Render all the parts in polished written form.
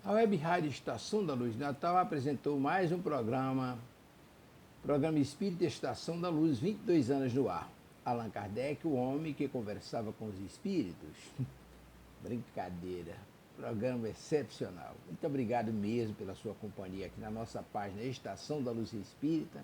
A Web Rádio Estação da Luz Natal apresentou mais um programa Espírita Estação da Luz, 22 anos no ar. Allan Kardec, o homem que conversava com os espíritos. Brincadeira, programa excepcional. Muito obrigado mesmo pela sua companhia aqui na nossa página Estação da Luz Espírita,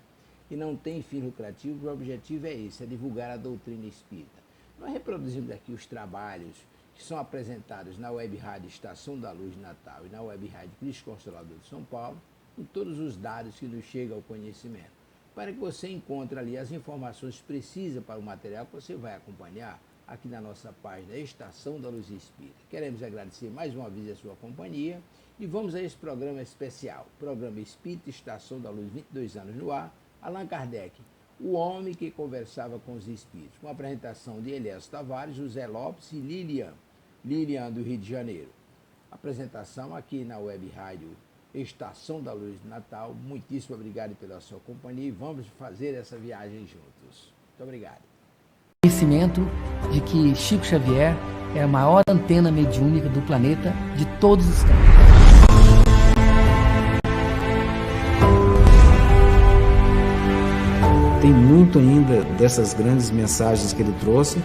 que não tem fim lucrativo, o objetivo é esse, é divulgar a doutrina espírita. Nós reproduzimos aqui os trabalhos que são apresentados na Web Rádio Estação da Luz Natal e na Web Rádio Cristo Consolador de São Paulo, com todos os dados que nos chegam ao conhecimento, para que você encontre ali as informações precisas para o material que você vai acompanhar aqui na nossa página Estação da Luz Espírita. Queremos agradecer mais uma vez a sua companhia e vamos a esse programa especial, Programa Espírita Estação da Luz, 22 anos no ar, Allan Kardec, o homem que conversava com os espíritos, com a apresentação de Elias Tavares, José Lopes e Lilian do Rio de Janeiro. Apresentação aqui na Web Rádio Estação da Luz Natal. Muitíssimo obrigado pela sua companhia e vamos fazer essa viagem juntos. Muito obrigado. Conhecimento de que Chico Xavier é a maior antena mediúnica do planeta de todos os tempos. Tem muito ainda dessas grandes mensagens que ele trouxe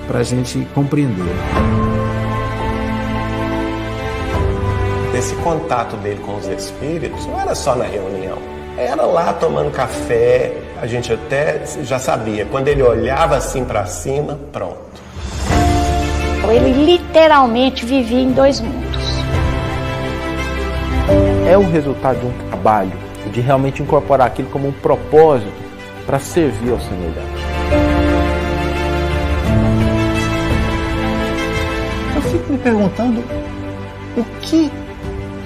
para a gente compreender. Esse contato dele com os espíritos não era só na reunião, era lá tomando café, a gente até já sabia, quando ele olhava assim para cima, pronto. Ele literalmente vivia em dois mundos. É o resultado de um trabalho, de realmente incorporar aquilo como um propósito para servir ao semelhante. Eu fico me perguntando o que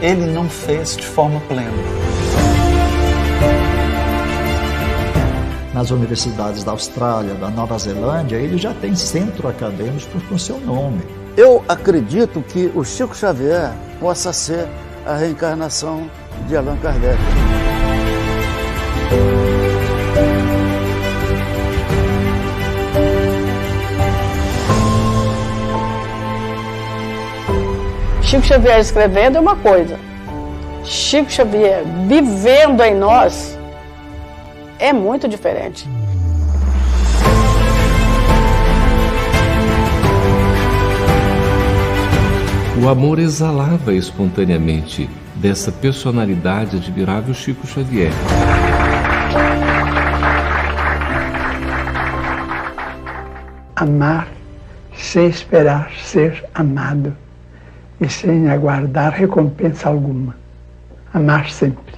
ele não fez de forma plena. Nas universidades da Austrália, da Nova Zelândia, ele já tem centro acadêmico com seu nome. Eu acredito que o Chico Xavier possa ser a reencarnação de Allan Kardec. Chico Xavier escrevendo é uma coisa, Chico Xavier vivendo em nós é muito diferente. O amor exalava espontaneamente dessa personalidade admirável Chico Xavier. Amar sem esperar ser amado e sem aguardar recompensa alguma. Amar sempre.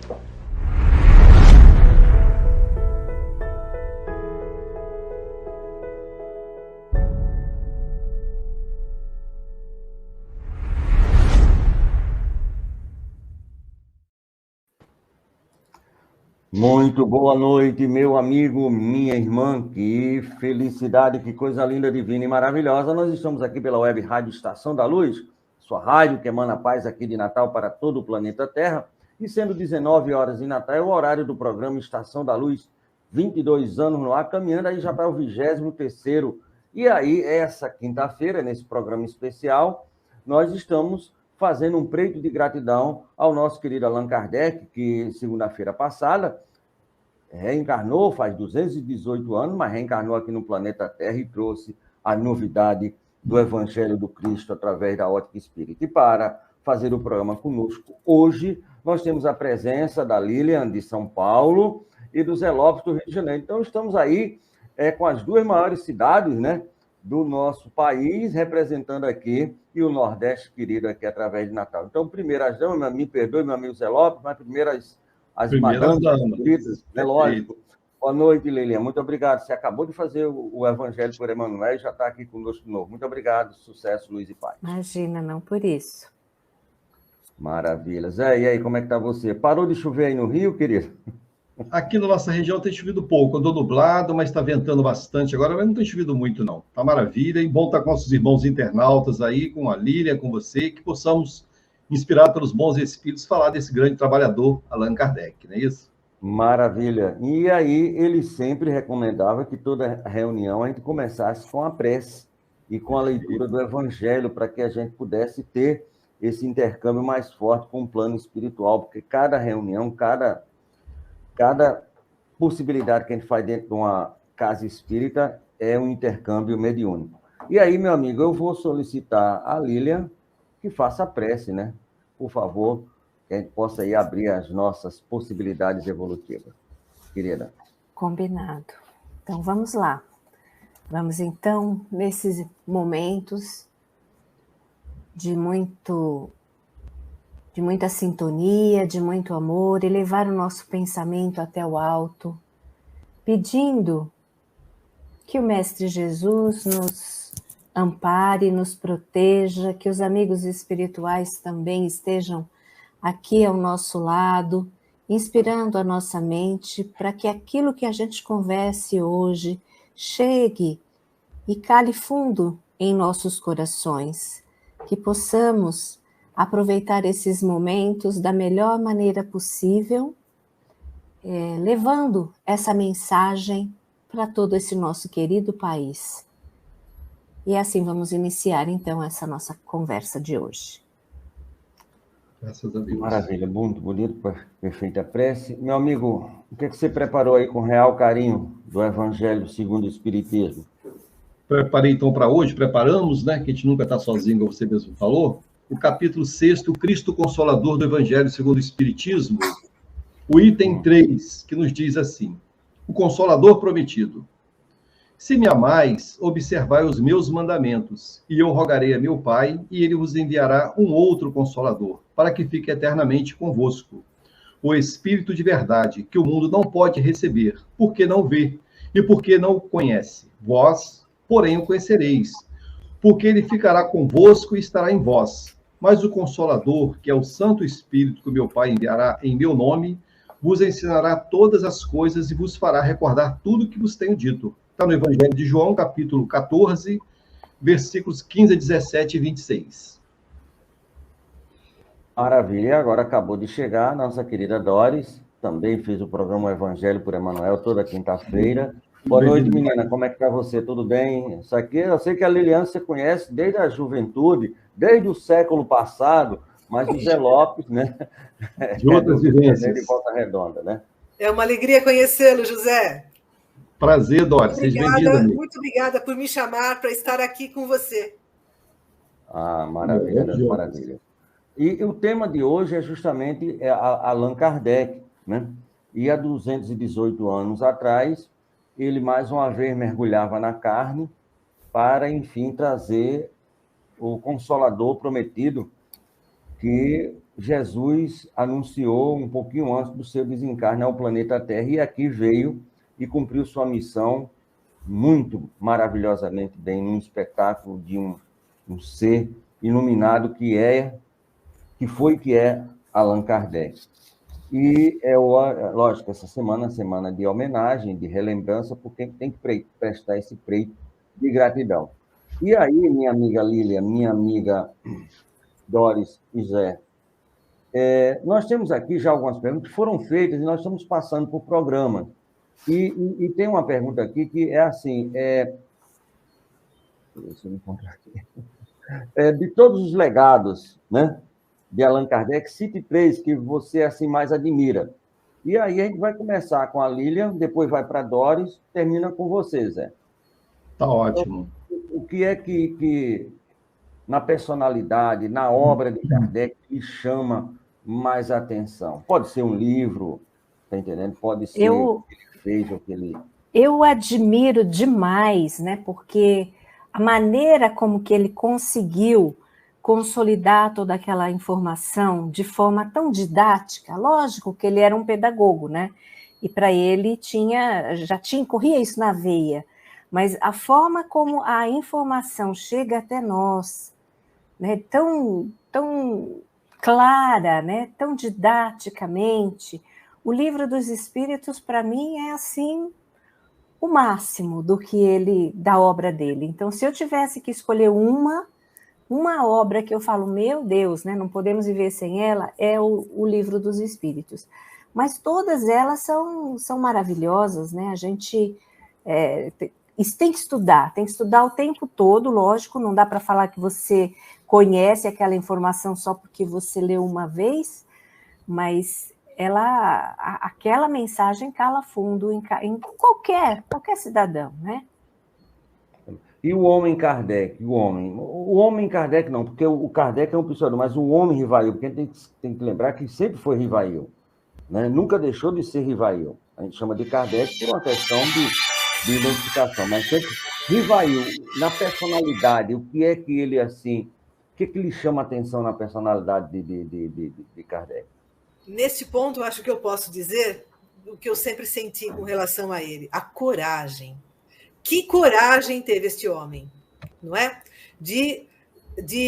Muito boa noite, meu amigo, minha irmã. Que felicidade, que coisa linda, divina e maravilhosa. Nós estamos aqui pela Web Rádio Estação da Luz, sua rádio que emana paz aqui de Natal para todo o planeta Terra. E sendo 19 horas em Natal, é o horário do programa Estação da Luz, 22 anos no ar, caminhando aí já para o 23º. E aí, essa quinta-feira, nesse programa especial, nós estamos fazendo um preito de gratidão ao nosso querido Allan Kardec, que segunda-feira passada reencarnou, faz 218 anos, mas reencarnou aqui no planeta Terra e trouxe a novidade do Evangelho do Cristo através da ótica espírita. E para fazer o programa conosco hoje, nós temos a presença da Lilian, de São Paulo, e do Zé Lopes, do Rio de Janeiro. Então, estamos aí com as duas maiores cidades, né, do nosso país, representando aqui, e o Nordeste querido aqui através de Natal. Então, primeiro as damas, me perdoe, meu amigo Zé Lopes, mas primeiro as madames queridas, é lógico. Boa noite, Lilian. Muito obrigado. Você acabou de fazer o Evangelho por Emmanuel e já está aqui conosco de novo. Muito obrigado. Sucesso, luz e paz. Imagina, não por isso. Maravilha. Zé, e aí, como é que está você? Parou de chover aí no Rio, querido? Aqui na nossa região tem chovido pouco. Andou nublado, mas está ventando bastante agora, mas não tem chovido muito, não. Tá maravilha. E bom estar com nossos irmãos internautas aí, com a Lilian, com você, que possamos, inspirados pelos bons espíritos, falar desse grande trabalhador, Allan Kardec, não é isso? Maravilha. E aí, ele sempre recomendava que toda reunião a gente começasse com a prece e com a leitura do Evangelho, para que a gente pudesse ter esse intercâmbio mais forte com o plano espiritual, porque cada reunião, cada possibilidade que a gente faz dentro de uma casa espírita é um intercâmbio mediúnico. E aí, meu amigo, eu vou solicitar a Lília que faça a prece, né? Por favor, que a gente possa aí abrir as nossas possibilidades evolutivas. Querida. Combinado. Então, vamos lá. Vamos, então, nesses momentos de muita sintonia, de muito amor, elevar o nosso pensamento até o alto, pedindo que o Mestre Jesus nos ampare, nos proteja, que os amigos espirituais também estejam aqui ao nosso lado, inspirando a nossa mente para que aquilo que a gente converse hoje chegue e cale fundo em nossos corações, que possamos aproveitar esses momentos da melhor maneira possível, levando essa mensagem para todo esse nosso querido país. E assim vamos iniciar, então, essa nossa conversa de hoje. Graças a Deus. Maravilha, muito bonito, perfeita prece. Meu amigo, o que você preparou aí com real carinho do Evangelho segundo o Espiritismo? Preparei, então, para hoje, preparamos, né, que a gente nunca está sozinho, como você mesmo falou, o capítulo 6º, Cristo Consolador do Evangelho segundo o Espiritismo, o item 3, que nos diz assim: o Consolador prometido. Se me amais, observai os meus mandamentos, e eu rogarei a meu Pai, e ele vos enviará um outro Consolador, para que fique eternamente convosco. O Espírito de verdade, que o mundo não pode receber, porque não vê, e porque não o conhece. Vós, porém, o conhecereis, porque ele ficará convosco e estará em vós. Mas o Consolador, que é o Santo Espírito que o meu Pai enviará em meu nome, vos ensinará todas as coisas e vos fará recordar tudo o que vos tenho dito. Está no Evangelho de João, capítulo 14, versículos 15, 17 e 26. Maravilha. E agora acabou de chegar a nossa querida Doris, também fez o programa Evangelho por Emmanuel toda quinta-feira. Boa noite, menina. Como é que está você? Tudo bem? Isso aqui, eu sei que a Liliana você conhece desde a juventude, desde o século passado, mas o Zé Lopes, né? De outras vivências. De Volta Redonda, né? É uma alegria conhecê-lo, José. Prazer, Doris. Seja bem-vinda, amiga. Muito obrigada por me chamar para estar aqui com você. Ah, maravilha, maravilha. E o tema de hoje é justamente Allan Kardec, né? E há 218 anos atrás, ele mais uma vez mergulhava na carne para, enfim, trazer o Consolador prometido que Jesus anunciou um pouquinho antes do seu desencarne ao planeta Terra, e aqui veio e cumpriu sua missão muito maravilhosamente bem, num espetáculo de um ser iluminado que é Allan Kardec. E lógico, essa semana é semana de homenagem, de relembrança, porque tem que prestar esse preito de gratidão. E aí, minha amiga Lília, minha amiga Doris e Zé, nós temos aqui já algumas perguntas que foram feitas e nós estamos passando por programa. E tem uma pergunta aqui que é assim, deixa eu encontrar aqui. De todos os legados, né, de Allan Kardec, cite 3 que você assim mais admira. E aí a gente vai começar com a Lilian, depois vai para a Doris, termina com você, Zé. Tá ótimo. Então, o que é que na personalidade, na obra de Kardec, lhe chama mais atenção? Pode ser um livro, tá entendendo? Pode ser o que ele fez, o que ele... Eu admiro demais, né? Porque a maneira como que ele conseguiu consolidar toda aquela informação de forma tão didática, lógico que ele era um pedagogo, né? E para ele corria isso na veia, mas a forma como a informação chega até nós, né? Tão clara, né? Tão didaticamente, o Livro dos Espíritos para mim é assim o máximo da obra dele. Então, se eu tivesse que escolher uma obra que eu falo, meu Deus, né, não podemos viver sem ela, é o Livro dos Espíritos. Mas todas elas são maravilhosas, né? A gente tem que estudar o tempo todo, lógico, não dá para falar que você conhece aquela informação só porque você leu uma vez, mas aquela mensagem cala fundo em qualquer cidadão, né? E o homem Kardec, o homem Kardec não, porque o Kardec é um pseudo, mas o homem Rivail, porque a gente tem que lembrar que sempre foi Rivail, né? Nunca deixou de ser Rivail. A gente chama de Kardec por uma questão de identificação, mas sempre Rivail, na personalidade, o que é que ele, assim, o que lhe chama a atenção na personalidade de Kardec? Nesse ponto, eu acho que eu posso dizer o que eu sempre senti com relação a ele, a coragem. Que coragem teve este homem, não é? De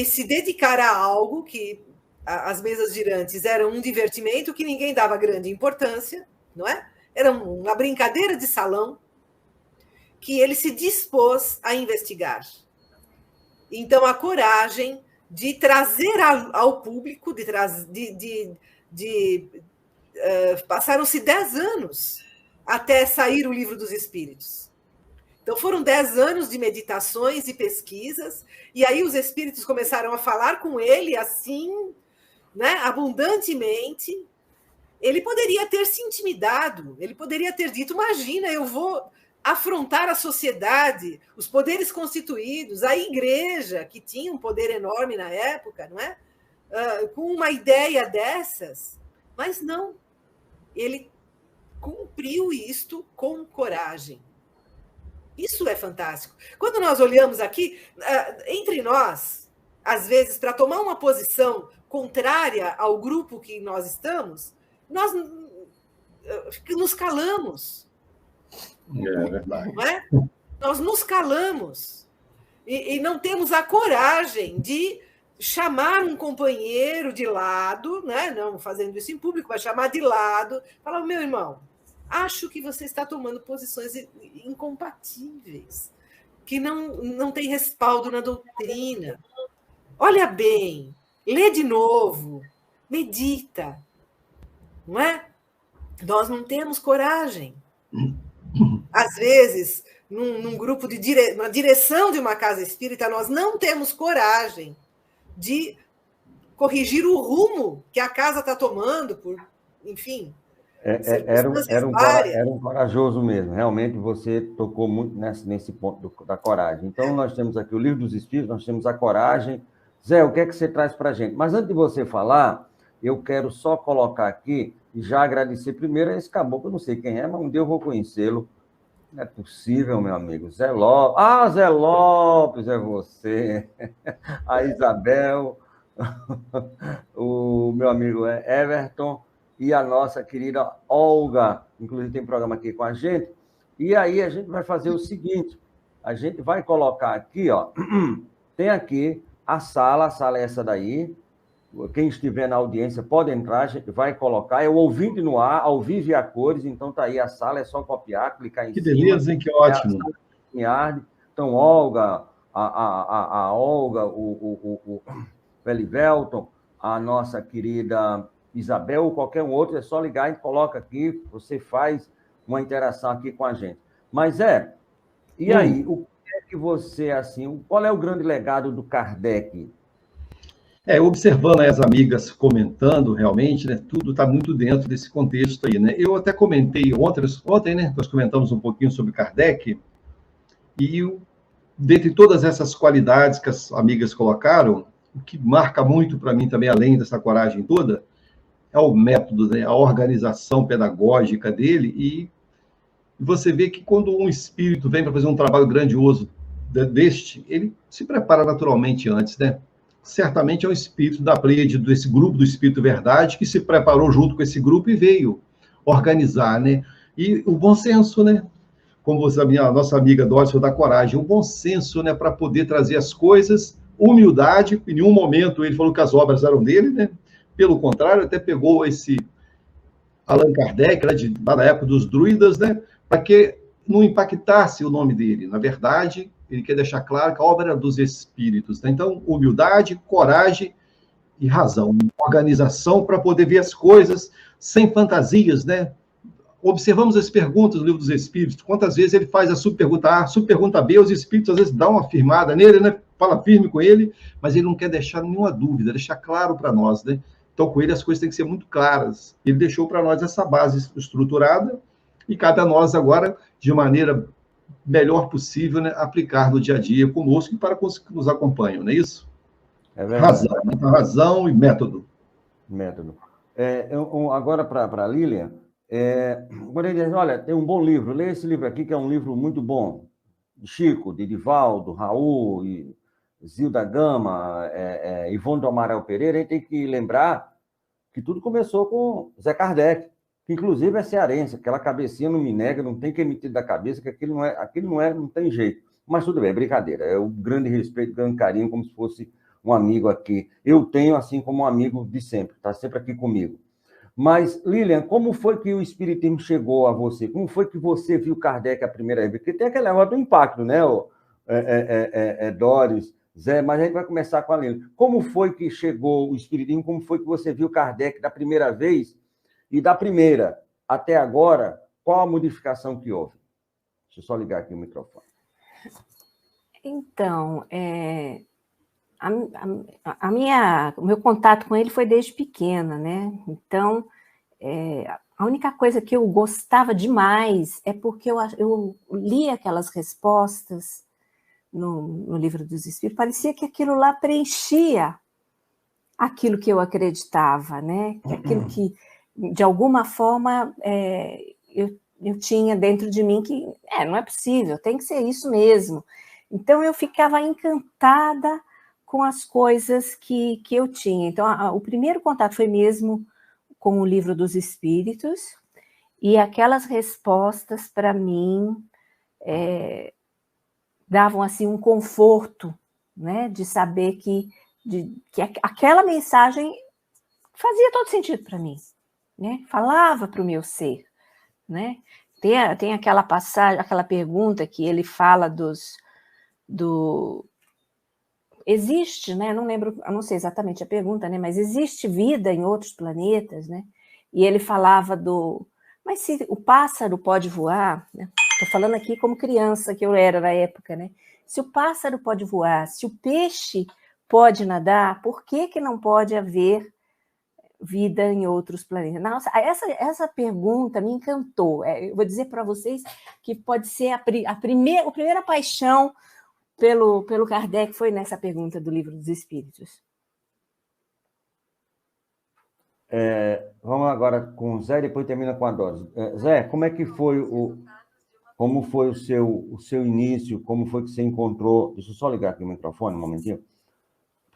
se dedicar a algo que as mesas girantes eram um divertimento que ninguém dava grande importância, não é? Era uma brincadeira de salão que ele se dispôs a investigar. Então, a coragem de trazer ao público, passaram-se 10 anos até sair o Livro dos Espíritos. Então, foram 10 anos de meditações e pesquisas, e aí os espíritos começaram a falar com ele assim, né, abundantemente. Ele poderia ter se intimidado, ele poderia ter dito, imagina, eu vou afrontar a sociedade, os poderes constituídos, a igreja, que tinha um poder enorme na época, não é? Com uma ideia dessas, mas não, ele cumpriu isto com coragem. Isso é fantástico. Quando nós olhamos aqui, entre nós, às vezes, para tomar uma posição contrária ao grupo que nós estamos, nós nos calamos. É verdade. Não é? Nós nos calamos e não temos a coragem de chamar um companheiro de lado, né? Não fazendo isso em público, mas chamar de lado, falar, meu irmão, acho que você está tomando posições incompatíveis, que não tem respaldo na doutrina. Olha bem, lê de novo, medita, não é? Nós não temos coragem. Às vezes, num grupo na direção de uma casa espírita, nós não temos coragem de corrigir o rumo que a casa está tomando, enfim. Era um corajoso mesmo. Realmente, você tocou muito nesse ponto da coragem. Então, nós temos aqui o Livro dos Espíritos, nós temos a coragem. Zé, o que é que você traz para a gente? Mas antes de você falar, eu quero só colocar aqui e já agradecer primeiro a esse caboclo, eu não sei quem é, mas um dia eu vou conhecê-lo. Não é possível, meu amigo. Zé Lopes. Ah, Zé Lopes, é você. A Isabel, o meu amigo Everton e a nossa querida Olga, inclusive tem programa aqui com a gente. E aí a gente vai fazer o seguinte, a gente vai colocar aqui, ó, tem aqui a sala é essa daí. Quem estiver na audiência pode entrar, a gente vai colocar, é o Ouvinte no Ar, ao vivo e a cores, então tá aí a sala, é só copiar, clicar em cima. Que beleza, hein? Que ótimo. Então, Olga, a Olga, o Elivelton, a nossa querida Isabel, ou qualquer um outro, é só ligar e coloca aqui, você faz uma interação aqui com a gente. Mas e aí, o que é que você, assim, qual é o grande legado do Kardec? Observando aí as amigas comentando, realmente, né, tudo está muito dentro desse contexto aí, né? Eu até comentei ontem, né, nós comentamos um pouquinho sobre Kardec, e dentre todas essas qualidades que as amigas colocaram, o que marca muito para mim também, além dessa coragem toda, é o método, né, a organização pedagógica dele, e você vê que quando um espírito vem para fazer um trabalho grandioso deste, ele se prepara naturalmente antes, né? Certamente é um espírito da Pleiade, desse grupo do Espírito Verdade, que se preparou junto com esse grupo e veio organizar, né? E o bom senso, né? Como você, a nossa amiga Doris falou da coragem, o bom senso, né? Para poder trazer as coisas, humildade, em nenhum momento ele falou que as obras eram dele, né? Pelo contrário, até pegou esse Allan Kardec, né, lá na época dos druidas, né? Para que não impactasse o nome dele. Na verdade, ele quer deixar claro que a obra é dos espíritos. Né? Então, humildade, coragem e razão. Organização para poder ver as coisas sem fantasias, né? Observamos as perguntas do Livro dos Espíritos. Quantas vezes ele faz a subpergunta A, subpergunta B, os espíritos às vezes dão uma afirmada nele, né? fala firme com ele, mas ele não quer deixar nenhuma dúvida, deixar claro para nós, né? Então, com ele as coisas têm que ser muito claras. Ele deixou para nós essa base estruturada e cabe a nós agora, de maneira melhor possível, né, aplicar no dia a dia conosco e para os que nos acompanham, não é isso? É verdade. Razão e método. Método. Agora, para a Lilian, quando ele diz, olha, tem um bom livro, lê esse livro aqui, que é um livro muito bom, de Chico, de Divaldo, Raul, Zilda Gama, Ivone do Amaral Pereira, a gente tem que lembrar que tudo começou com Zé Kardec, que inclusive é cearense, aquela cabecinha não me nega, não tem que emitir da cabeça, que aquilo não tem jeito. Mas tudo bem, é brincadeira, é o grande respeito, grande carinho, como se fosse um amigo aqui. Eu tenho, assim como um amigo de sempre, está sempre aqui comigo. Mas, Lilian, como foi que o Espiritismo chegou a você? Como foi que você viu Kardec a primeira vez? Porque tem aquele negócio do impacto, né, Doris, Zé, mas a gente vai começar com a Lilian. Como foi que chegou o Espiritismo? Como foi que você viu Kardec da primeira vez? E da primeira até agora, qual a modificação que houve? Deixa eu só ligar aqui o microfone. Então, o meu contato com ele foi desde pequena, né? Então, a única coisa que eu gostava demais é porque eu li aquelas respostas no Livro dos Espíritos, parecia que aquilo lá preenchia aquilo que eu acreditava, né? Aquilo que, de alguma forma, eu tinha dentro de mim que não é possível, tem que ser isso mesmo. Então, eu ficava encantada com as coisas que eu tinha. Então, o primeiro contato foi mesmo com o Livro dos Espíritos, e aquelas respostas, para mim, davam assim, um conforto, né, de saber que aquela mensagem fazia todo sentido para mim, né? Falava para o meu ser, né? Tem aquela passagem, aquela pergunta que ele fala existe, né? Não lembro, eu não sei exatamente a pergunta, né? Mas existe vida em outros planetas, né? E ele falava mas se o pássaro pode voar, né? Estou falando aqui como criança que eu era na época, né? Se o pássaro pode voar, se o peixe pode nadar, por que não pode haver vida em outros planetas? Nossa, essa pergunta me encantou. Eu vou dizer para vocês que pode ser a primeira paixão pelo Kardec foi nessa pergunta do Livro dos Espíritos. Vamos agora com o Zé, depois termina com a Doris. Zé, como é que foi o seu início? Como foi que você encontrou? Deixa eu só ligar aqui o microfone um momentinho.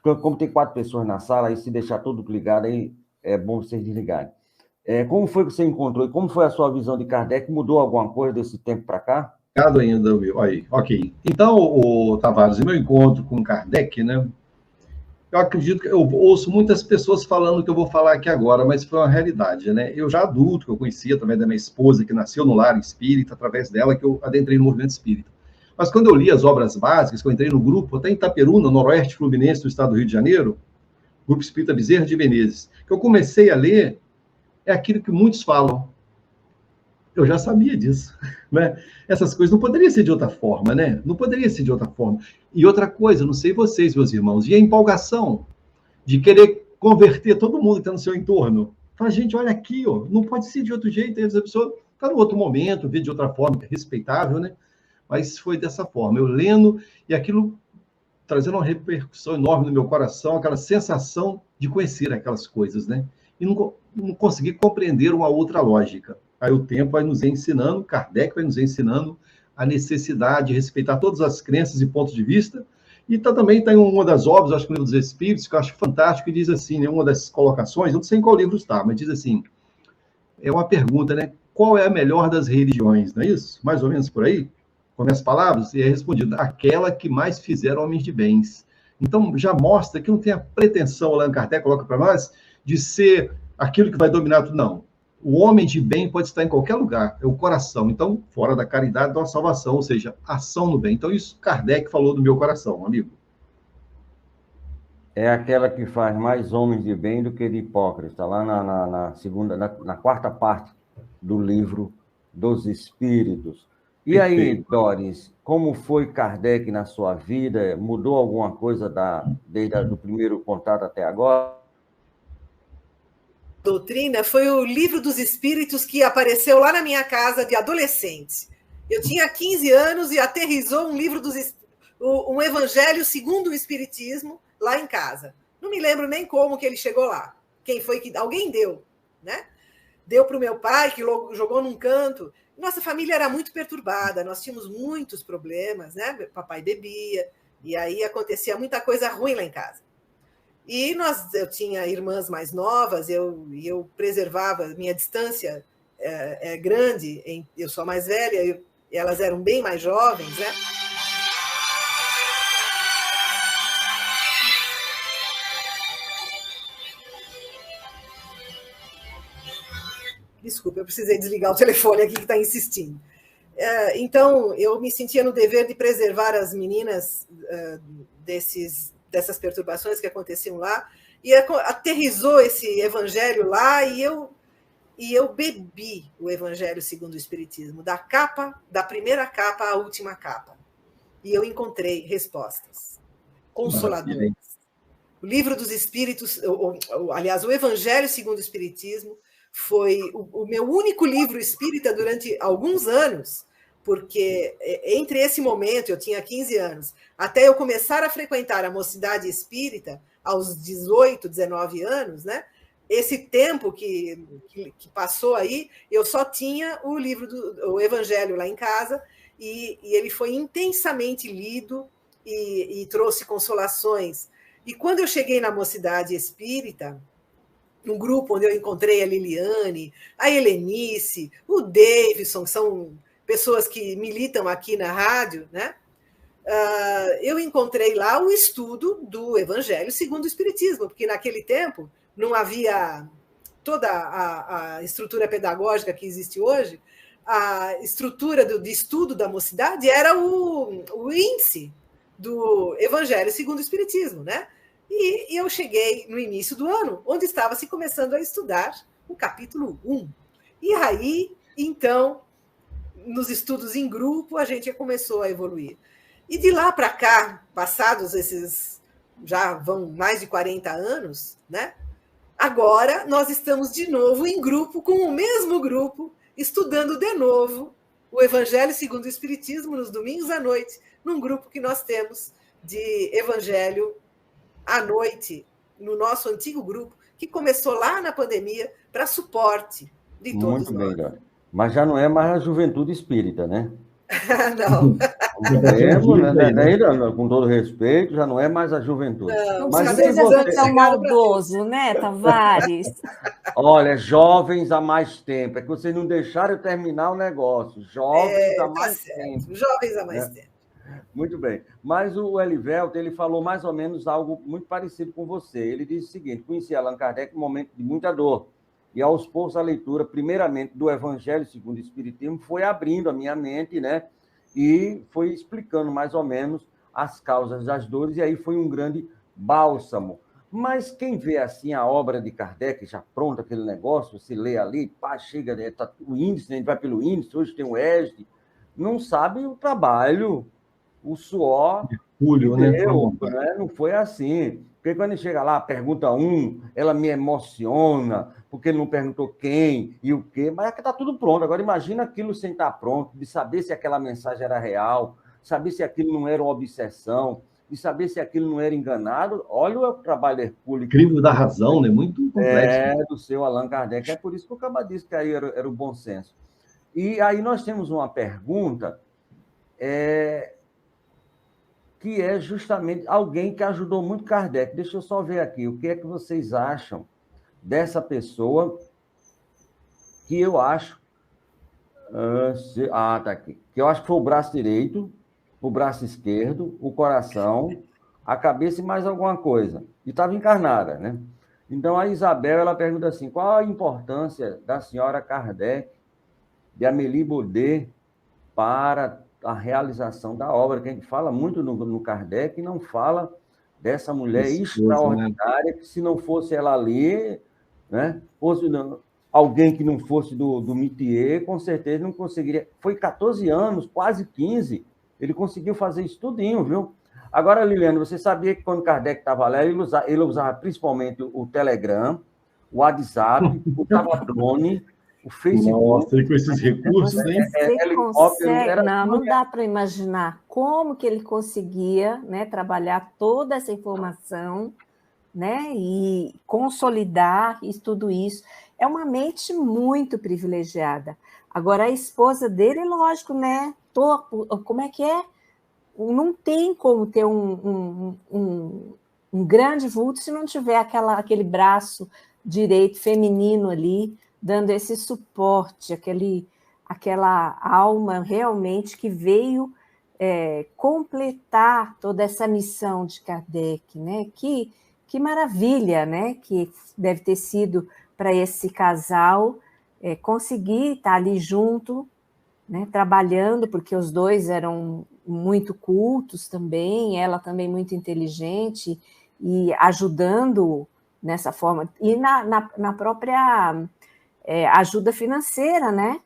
Porque como tem 4 pessoas na sala, aí se deixar tudo ligado, aí é bom vocês desligarem. Como foi que você encontrou e como foi a sua visão de Kardec? Mudou alguma coisa desse tempo para cá? Ainda, aí, ok. Então, Tavares, o meu encontro com Kardec, né? Eu acredito que eu ouço muitas pessoas falando o que eu vou falar aqui agora, mas foi uma realidade, né? Eu já adulto, que eu conhecia através da minha esposa, que nasceu no lar espírita, através dela que eu adentrei no movimento espírita. Mas quando eu li as obras básicas, que eu entrei no grupo, até em Itaperuna, Noroeste Fluminense, do estado do Rio de Janeiro, Grupo Espírita Bezerra de Menezes, que eu comecei a ler, é aquilo que muitos falam. Eu já sabia disso, né? Essas coisas não poderiam ser de outra forma, né? Não poderia ser de outra forma. E outra coisa, não sei vocês, meus irmãos, e a empolgação de querer converter todo mundo que está no seu entorno. Fala, gente, olha aqui, ó, não pode ser de outro jeito. Aí a pessoa está no outro momento, vê de outra forma, que é respeitável, né? Mas foi dessa forma, eu lendo e aquilo trazendo uma repercussão enorme no meu coração, aquela sensação de conhecer aquelas coisas, né? E não conseguir compreender uma outra lógica. Aí o tempo vai nos ensinando, Kardec vai nos ensinando a necessidade de respeitar todas as crenças e pontos de vista. E também está em uma das obras, acho que no Livro dos Espíritos, que eu acho fantástico, que diz assim, né, uma das colocações, não sei em qual livro está, mas diz assim, é uma pergunta, né? Qual é a melhor das religiões, não é isso? Mais ou menos por aí? Com as palavras, e é respondido, aquela que mais fizeram homens de bens. Então, já mostra que não tem a pretensão, Allan Kardec coloca para nós, de ser aquilo que vai dominar tudo, não. O homem de bem pode estar em qualquer lugar, é o coração. Então, fora da caridade, dá uma salvação, ou seja, ação no bem. Então, isso Kardec falou do meu coração, amigo. É aquela que faz mais homens de bem do que de hipócritas. Está lá na quarta parte do Livro dos Espíritos. E aí, Doris, como foi Kardec na sua vida? Mudou alguma coisa desde o primeiro contato até agora? Doutrina foi o Livro dos Espíritos que apareceu lá na minha casa de adolescente. Eu tinha 15 anos e aterrissou um Evangelho segundo o Espiritismo lá em casa. Não me lembro nem como que ele chegou lá. Quem foi que... Alguém deu, né? Deu para o meu pai, que jogou num canto. Nossa família era muito perturbada, nós tínhamos muitos problemas, né? Papai bebia, e aí acontecia muita coisa ruim lá em casa. E eu tinha irmãs mais novas, eu preservava minha distância grande, eu sou a mais velha, elas eram bem mais jovens, né? Desculpa, eu precisei desligar o telefone aqui que está insistindo. Então, eu me sentia no dever de preservar as meninas dessas perturbações que aconteciam lá, e aterrissou esse evangelho lá, e eu bebi o Evangelho segundo o Espiritismo, da primeira capa à última capa. E eu encontrei respostas consoladoras. O Livro dos Espíritos, aliás, o Evangelho segundo o Espiritismo, foi o meu único livro espírita durante alguns anos, porque entre esse momento, eu tinha 15 anos, até eu começar a frequentar a mocidade espírita, aos 18, 19 anos, né? Esse tempo que passou aí, eu só tinha o Evangelho lá em casa, e ele foi intensamente lido e trouxe consolações. E quando eu cheguei na mocidade espírita, um grupo onde eu encontrei a Liliane, a Helenice, o Davidson, que são pessoas que militam aqui na rádio, né? Eu encontrei lá o estudo do Evangelho segundo o Espiritismo, porque naquele tempo não havia toda a estrutura pedagógica que existe hoje. A estrutura de estudo da mocidade era o índice do Evangelho segundo o Espiritismo, né? E eu cheguei no início do ano, onde estava se começando a estudar o capítulo 1. E aí, então, nos estudos em grupo, a gente começou a evoluir. E de lá para cá, passados esses, já vão mais de 40 anos, né? Agora nós estamos de novo em grupo, com o mesmo grupo, estudando de novo o Evangelho segundo o Espiritismo, nos domingos à noite, num grupo que nós temos de Evangelho à noite, no nosso antigo grupo, que começou lá na pandemia para suporte de todos nós. Muito bem, mas já não é mais a juventude espírita, né? Não. Com todo respeito, já não é mais a juventude. Não precisa ser tão maldoso, né, Tavares? Olha, jovens há mais tempo. É que vocês não deixaram eu terminar o negócio. Jovens há mais tempo. Jovens há mais tempo. Muito bem. Mas o Elivelto, ele falou mais ou menos algo muito parecido com você. Ele disse o seguinte: conheci Allan Kardec em um momento de muita dor. E aos poucos a leitura, primeiramente, do Evangelho segundo o Espiritismo, foi abrindo a minha mente, né? E foi explicando mais ou menos as causas das dores, e aí foi um grande bálsamo. Mas quem vê assim a obra de Kardec, já pronta aquele negócio, você lê ali, pá, chega, tá, o índice, né, a gente vai pelo índice, hoje tem o ESD, não sabe o trabalho, o suor, né? Não foi assim. Porque quando ele chega lá, pergunta ela me emociona, porque ele não perguntou quem e o quê, mas é que está tudo pronto. Agora, imagina aquilo sem estar pronto, de saber se aquela mensagem era real, saber se aquilo não era uma obsessão, de saber se aquilo não era enganado. Olha o trabalho hercúleo. Incrível da razão, né? Muito complexo. Do seu Allan Kardec. É por isso que eu acabo disse que aí era o bom senso. E aí nós temos uma pergunta... que é justamente alguém que ajudou muito Kardec. Deixa eu só ver aqui, o que é que vocês acham dessa pessoa que eu acho... tá aqui. Que eu acho que foi o braço direito, o braço esquerdo, o coração, a cabeça e mais alguma coisa. E estava encarnada, né? Então, a Isabel, ela pergunta assim, qual a importância da senhora Kardec, de Amélie Baudet, para a realização da obra, que a gente fala muito no Kardec e não fala dessa mulher extraordinária, que se não fosse ela ali, né, fosse alguém que não fosse do métier, com certeza não conseguiria. Foi 14 anos, quase 15, Ele conseguiu fazer isso tudinho, viu? Agora, Liliane, você sabia que quando Kardec estava lá, ele usava principalmente o Telegram, o WhatsApp, usava drone, o Facebook. Nossa, e com esses recursos, hein? Você consegue... Não dá para imaginar como que ele conseguia, né, trabalhar toda essa informação, né, e consolidar tudo isso. É uma mente muito privilegiada. Agora, a esposa dele, lógico, né? Como é que é? Não tem como ter um grande vulto se não tiver aquele braço direito feminino ali, dando esse suporte, aquela alma realmente que veio completar toda essa missão de Kardec, né? Que maravilha, né? Que deve ter sido para esse casal conseguir estar ali junto, né? Trabalhando, porque os dois eram muito cultos também, ela também muito inteligente, e ajudando nessa forma, e na própria ajuda financeira, né?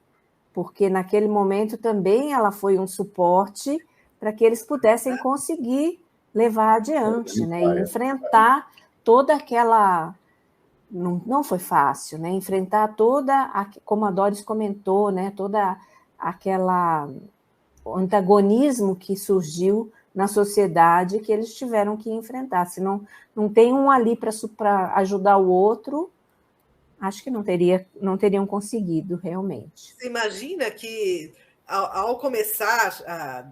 Porque naquele momento também ela foi um suporte para que eles pudessem conseguir levar adiante, né? E enfrentar toda aquela... Não foi fácil, né? Enfrentar como a Doris comentou, né? Toda aquela antagonismo que surgiu na sociedade que eles tiveram que enfrentar. Se não tem um ali para ajudar o outro, acho que não teriam conseguido realmente. Você imagina que ao começar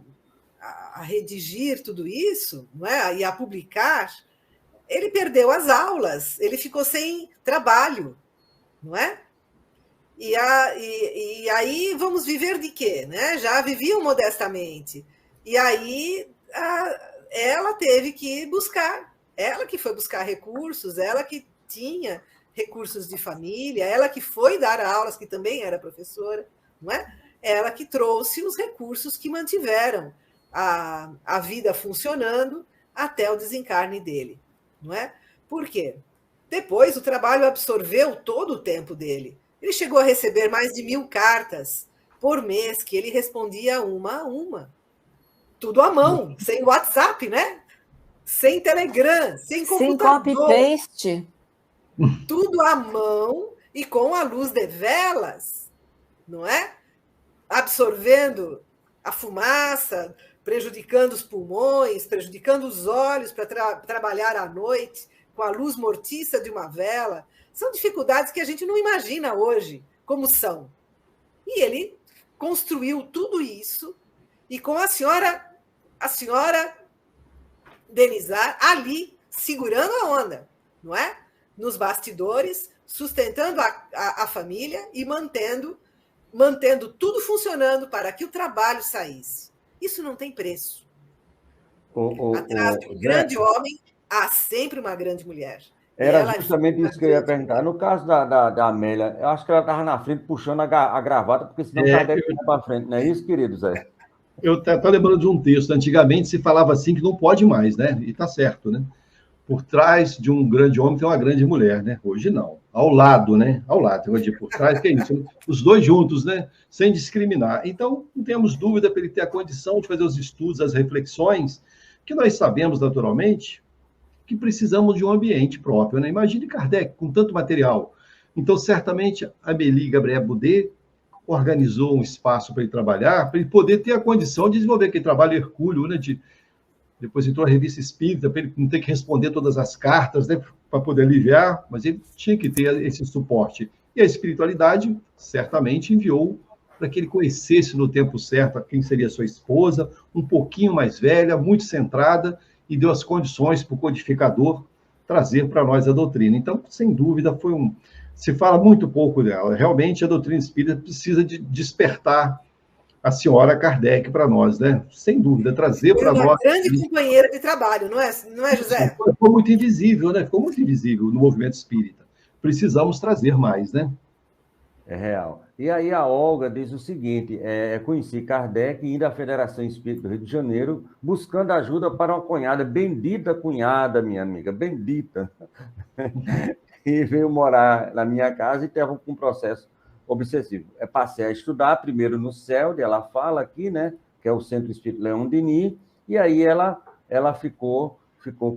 a redigir tudo isso, não é? E a publicar, ele perdeu as aulas, ele ficou sem trabalho, não é? E aí vamos viver de quê? Né? Já viviam modestamente. E aí ela teve que buscar, ela que foi buscar recursos, ela que tinha recursos de família, ela que foi dar aulas, que também era professora, não é? Ela que trouxe os recursos que mantiveram a vida funcionando até o desencarne dele, não é? Por quê? Depois o trabalho absorveu todo o tempo dele. Ele chegou a receber mais de 1000 cartas por mês, que ele respondia uma a uma. Tudo à mão, sem WhatsApp, né? Sem Telegram, sem computador. Sem copy-paste. Tudo à mão e com a luz de velas, não é? Absorvendo a fumaça, prejudicando os pulmões, prejudicando os olhos para trabalhar à noite, com a luz mortiça de uma vela. São dificuldades que a gente não imagina hoje como são. E ele construiu tudo isso, e com a senhora Denizar ali, segurando a onda, não é? Nos bastidores, sustentando a família e mantendo tudo funcionando para que o trabalho saísse. Isso não tem preço. Atrás de um grande homem, há sempre uma grande mulher. Era justamente isso que eu ia perguntar. No caso da Amélia, eu acho que ela estava na frente puxando a gravata, porque senão ela deve ir para frente. Não é isso, querido Zé? Eu estou lembrando de um texto. Antigamente se falava assim que não pode mais, né? E está certo, né? Por trás de um grande homem tem uma grande mulher, né? Hoje não. Ao lado, né? Ao lado. Eu vou dizer, por trás, que é isso? Os dois juntos, né? Sem discriminar. Então, não temos dúvida para ele ter a condição de fazer os estudos, as reflexões, que nós sabemos, naturalmente, que precisamos de um ambiente próprio, né? Imagine Kardec com tanto material. Então, certamente, a Amélie Gabriel Boudet organizou um espaço para ele trabalhar, para ele poder ter a condição de desenvolver aquele trabalho hercúleo, né? Depois entrou a Revista Espírita, para ele não ter que responder todas as cartas, né? Para poder aliviar, mas ele tinha que ter esse suporte. E a espiritualidade, certamente, enviou para que ele conhecesse no tempo certo quem seria sua esposa, um pouquinho mais velha, muito centrada, e deu as condições para o codificador trazer para nós a doutrina. Então, sem dúvida, se fala muito pouco dela. Realmente, a doutrina espírita precisa de despertar a senhora Kardec para nós, né? Sem dúvida, trazer para nós... Uma grande companheira de trabalho, não é, José? Ficou muito invisível, né? Ficou muito invisível no movimento espírita. Precisamos trazer mais, né? É real. E aí a Olga diz o seguinte, conheci Kardec indo à Federação Espírita do Rio de Janeiro, buscando ajuda para uma cunhada, bendita cunhada, minha amiga, bendita, e veio morar na minha casa e teve um processo obsessivo. Passei a estudar primeiro no CELD, ela fala aqui, né, que é o Centro Espírita Leon Denis, e aí ela ficou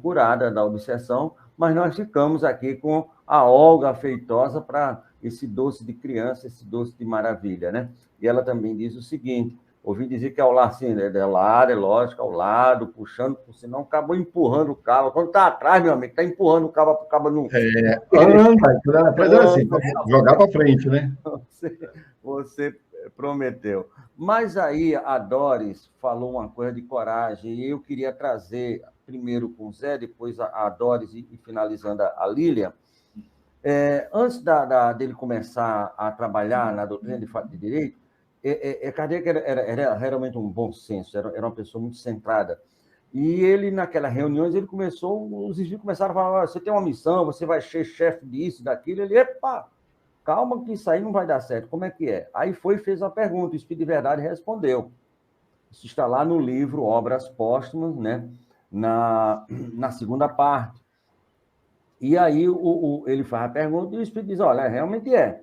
curada da obsessão, mas nós ficamos aqui com a Olga Feitosa para esse doce de criança, esse doce de maravilha, né? E ela também diz o seguinte: ouvi dizer que ao lado, assim, é lado, é lógico, ao lado, puxando, senão acabou empurrando o cabo. Quando está atrás, meu amigo, está empurrando o cabo para o cabo não. Mas era assim, jogar para frente, né? Você prometeu. Mas aí a Doris falou uma coisa de coragem, e eu queria trazer, primeiro com o Zé, depois a Doris e finalizando a Lília. Antes dele começar a trabalhar na doutrina de fato de direito, Kardec era realmente um bom senso, era uma pessoa muito centrada. E ele, naquelas reuniões, os espíritos começaram a falar: você tem uma missão, você vai ser chefe disso, daquilo. Ele, epa, calma que isso aí não vai dar certo, como é que é? Aí fez a pergunta, o Espírito de Verdade respondeu. Isso está lá no livro Obras Póstumas, né? Na segunda parte. E aí ele faz a pergunta e o Espírito diz: olha, realmente é.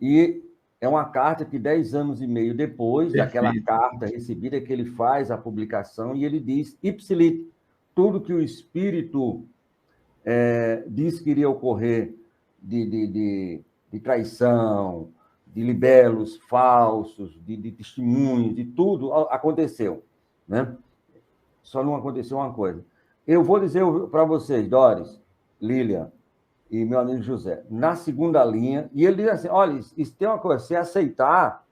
E é uma carta que 10 anos e meio depois daquela carta recebida, que ele faz a publicação, e ele diz: ipsilit, tudo que o Espírito diz que iria ocorrer de traição, de libelos falsos, de testemunhos, de tudo, aconteceu, né? Só não aconteceu uma coisa. Eu vou dizer para vocês, Doris, Lília e meu amigo José, na segunda linha, e ele diz assim: olha, isso tem uma coisa, se aceitar,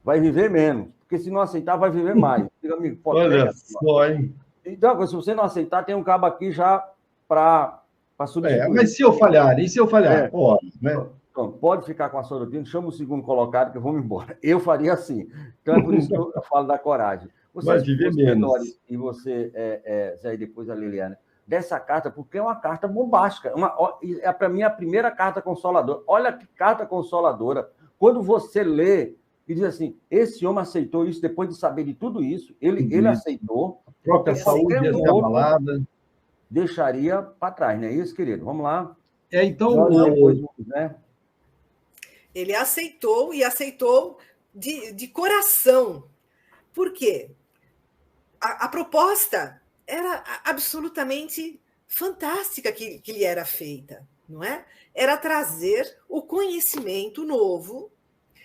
vai viver menos, porque se não aceitar, vai viver mais. Amigo, olha só, hein? Então, se você não aceitar, tem um cabo aqui já para substituir. Mas se eu falhar, e se eu falhar? Né? Então, pode ficar com a sua doutrina, chama o segundo colocado que eu vou me embora. Eu faria assim. Então, é por isso que eu falo da coragem. Vai viver menos. Doris, e você, Zé, e depois a Liliana, dessa carta, porque é uma carta bombástica. Para mim, a primeira carta consoladora. Olha que carta consoladora. Quando você lê e diz assim: esse homem aceitou isso depois de saber de tudo isso, ele aceitou. A própria saúde ia ser abalada. Deixaria para trás, não é isso, querido? Vamos lá. Então, ele aceitou, e aceitou de coração. Por quê? A proposta era absolutamente fantástica que lhe era feita, não é? Era trazer o conhecimento novo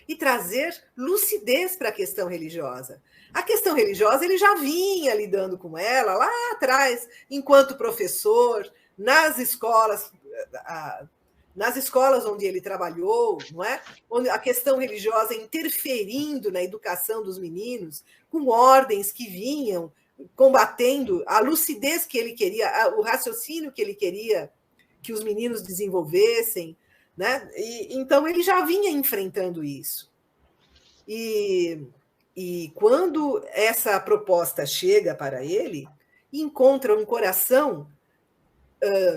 e trazer lucidez para a questão religiosa. A questão religiosa ele já vinha lidando com ela lá atrás, enquanto professor, nas escolas onde ele trabalhou, não é? Onde a questão religiosa interferindo na educação dos meninos, com ordens que vinham combatendo a lucidez que ele queria, o raciocínio que ele queria que os meninos desenvolvessem, né? Então ele já vinha enfrentando isso. E quando essa proposta chega para ele, encontra um coração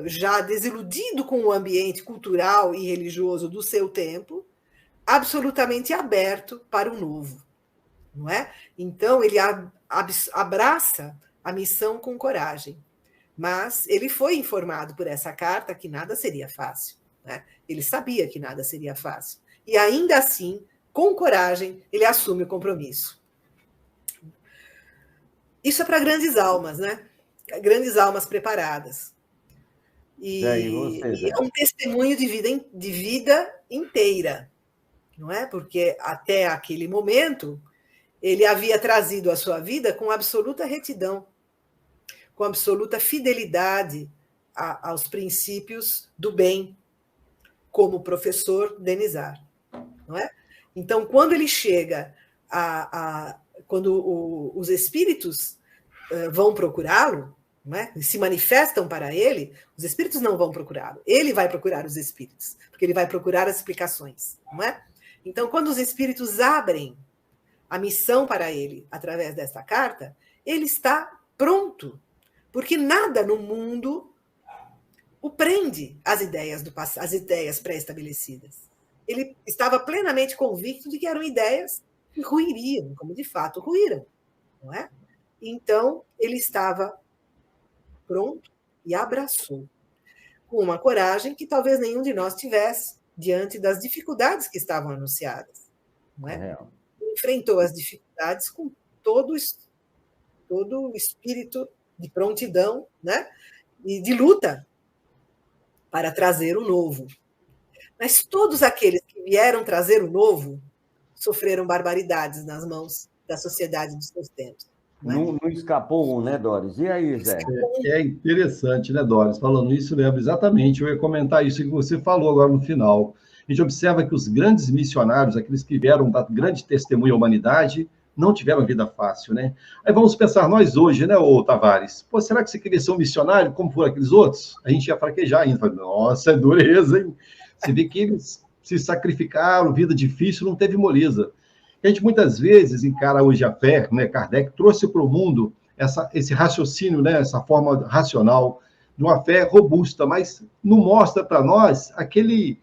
já desiludido com o ambiente cultural e religioso do seu tempo, absolutamente aberto para o novo, não é? Então ele abraça a missão com coragem, mas ele foi informado por essa carta que nada seria fácil, né? Ele sabia que nada seria fácil, e ainda assim, com coragem, ele assume o compromisso. Isso é para grandes almas, né? Grandes almas preparadas. E é um testemunho de vida inteira, não é? Porque até aquele momento ele havia trazido a sua vida com absoluta retidão, com absoluta fidelidade aos princípios do bem, como o professor Denizar, não é? Então, quando ele chega quando os espíritos vão procurá-lo, não é? Se manifestam para ele, os espíritos não vão procurá-lo. Ele vai procurar os espíritos, porque ele vai procurar as explicações, não é? Então, quando os espíritos abrem a missão para ele através desta carta, ele está pronto, porque nada no mundo o prende às ideias às ideias pré-estabelecidas. Ele estava plenamente convicto de que eram ideias que ruiriam, como de fato ruíram, não é? Então, ele estava pronto e abraçou, com uma coragem que talvez nenhum de nós tivesse diante das dificuldades que estavam anunciadas, não é? Enfrentou as dificuldades com todo espírito de prontidão, né? E de luta para trazer o novo. Mas todos aqueles que vieram trazer o novo sofreram barbaridades nas mãos da sociedade dos seus tempos. Não escapou um, né, Doris? E aí, Zé? É interessante, né, Doris? Falando isso, lembra exatamente, eu ia comentar isso que você falou agora no final. A gente observa que os grandes missionários, aqueles que vieram dar grande testemunho à humanidade, não tiveram vida fácil, né? Aí vamos pensar nós hoje, né, ô Tavares? Pô, será que você queria ser um missionário como foram aqueles outros? A gente ia fraquejar ainda. Nossa, é dureza, hein? Você vê que eles se sacrificaram, vida difícil, não teve moleza. A gente muitas vezes encara hoje a fé, né? Kardec trouxe para o mundo esse raciocínio, né? Essa forma racional de uma fé robusta, mas não mostra para nós aquele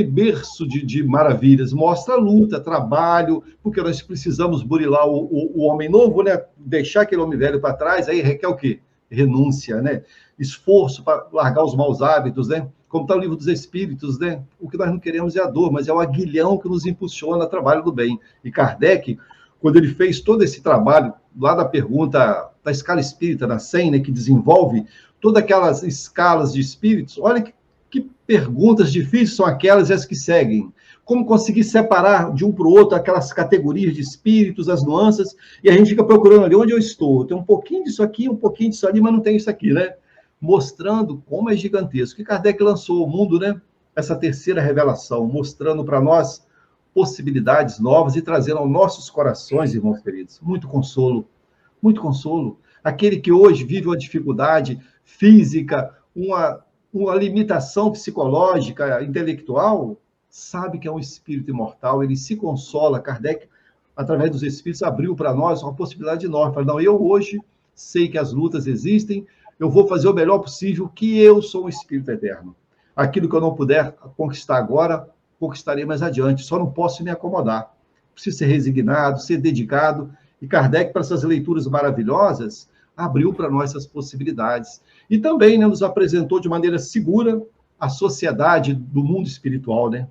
berço de maravilhas, mostra a luta, trabalho, porque nós precisamos burilar o homem novo, né? Deixar aquele homem velho para trás, aí requer o quê? Renúncia, né? Esforço para largar os maus hábitos, né? Como está o livro dos Espíritos, né? O que nós não queremos é a dor, mas é o aguilhão que nos impulsiona ao trabalho do bem. E Kardec, quando ele fez todo esse trabalho, lá da pergunta da escala espírita, da 100, né, que desenvolve todas aquelas escalas de espíritos, olha que perguntas difíceis são aquelas e as que seguem. Como conseguir separar de um para o outro aquelas categorias de espíritos, as nuances, e a gente fica procurando ali onde eu estou. Tem um pouquinho disso aqui, um pouquinho disso ali, mas não tem isso aqui, né? Mostrando como é gigantesco. Que Kardec lançou ao mundo, né? Essa terceira revelação, mostrando para nós possibilidades novas e trazendo aos nossos corações, irmãos queridos, muito consolo, muito consolo. Aquele que hoje vive uma dificuldade física, uma limitação psicológica, intelectual, sabe que é um espírito imortal, ele se consola. Kardec, através dos espíritos, abriu para nós uma possibilidade enorme. Fala, não, eu hoje sei que as lutas existem, eu vou fazer o melhor possível, que eu sou um espírito eterno. Aquilo que eu não puder conquistar agora, conquistarei mais adiante. Só não posso me acomodar. Preciso ser resignado, ser dedicado. E Kardec, para essas leituras maravilhosas, abriu para nós essas possibilidades. E também, né, nos apresentou de maneira segura a sociedade do mundo espiritual, né?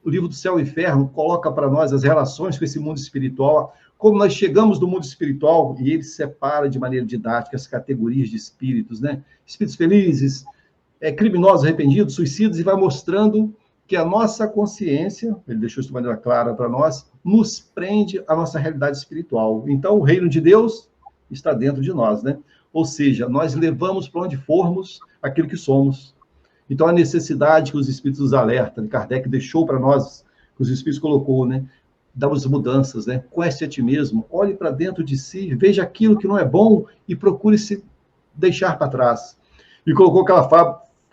O livro do Céu e Inferno coloca para nós as relações com esse mundo espiritual, como nós chegamos do mundo espiritual, e ele separa de maneira didática as categorias de espíritos, né? Espíritos felizes, criminosos arrependidos, suicidas, e vai mostrando que a nossa consciência, ele deixou isso de maneira clara para nós, nos prende à nossa realidade espiritual. Então, o reino de Deus está dentro de nós, né? Ou seja, nós levamos para onde formos aquilo que somos. Então, a necessidade que os Espíritos nos alertam, Kardec deixou para nós, que os Espíritos colocou, né? Das mudanças, né? Conhece a ti mesmo, olhe para dentro de si, veja aquilo que não é bom e procure se deixar para trás. E colocou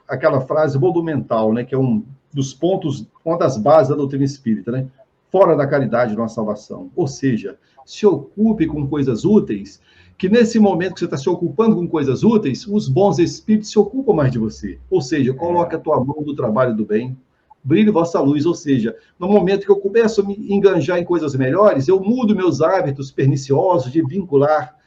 aquela frase monumental, né? Que é um dos pontos, uma das bases da doutrina espírita, né? Fora da caridade, nossa salvação. Ou seja, se ocupe com coisas úteis, que nesse momento que você está se ocupando com coisas úteis, os bons espíritos se ocupam mais de você. Ou seja, coloque a tua mão no trabalho do bem, brilhe vossa luz. Ou seja, no momento que eu começo a me enganjar em coisas melhores, eu mudo meus hábitos perniciosos de vincular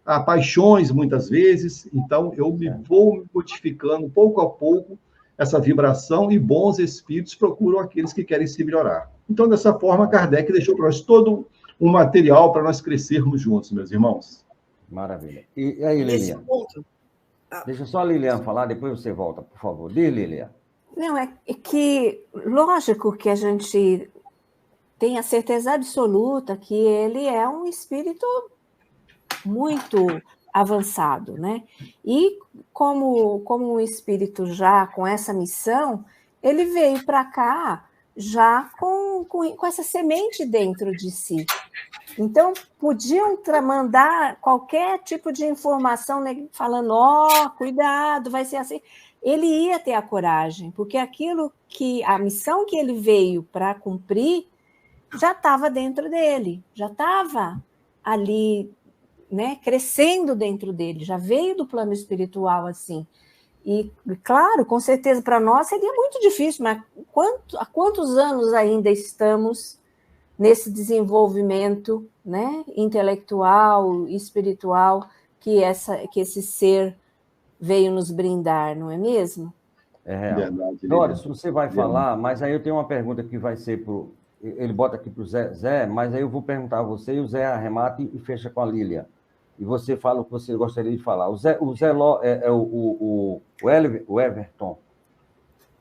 a paixões, muitas vezes. Então, eu vou modificando pouco a pouco essa vibração, e bons espíritos procuram aqueles que querem se melhorar. Então, dessa forma, Kardec deixou para nós todo um material para nós crescermos juntos, meus irmãos. Maravilha. E aí, Lilian? Deixa só a Lilian falar, depois você volta, por favor. Diz, Lilian. Não, é que, lógico que a gente tem a certeza absoluta que ele é um espírito muito avançado, né? E como um espírito já com essa missão, ele veio para cá já com essa semente dentro de si. Então, podiam mandar qualquer tipo de informação, né, falando, cuidado, vai ser assim. Ele ia ter a coragem, porque a missão que ele veio para cumprir já estava dentro dele, já estava ali, né, crescendo dentro dele, já veio do plano espiritual assim. E, claro, com certeza para nós seria muito difícil, mas há quantos anos ainda estamos nesse desenvolvimento, né, intelectual, espiritual, que esse ser veio nos brindar, não é mesmo? É real. Verdade, Doris, você vai falar, mas aí eu tenho uma pergunta que vai ser ele bota aqui para o Zé, mas aí eu vou perguntar a você e o Zé arremata e fecha com a Lília. E você fala o que você gostaria de falar. O Zé o Everton,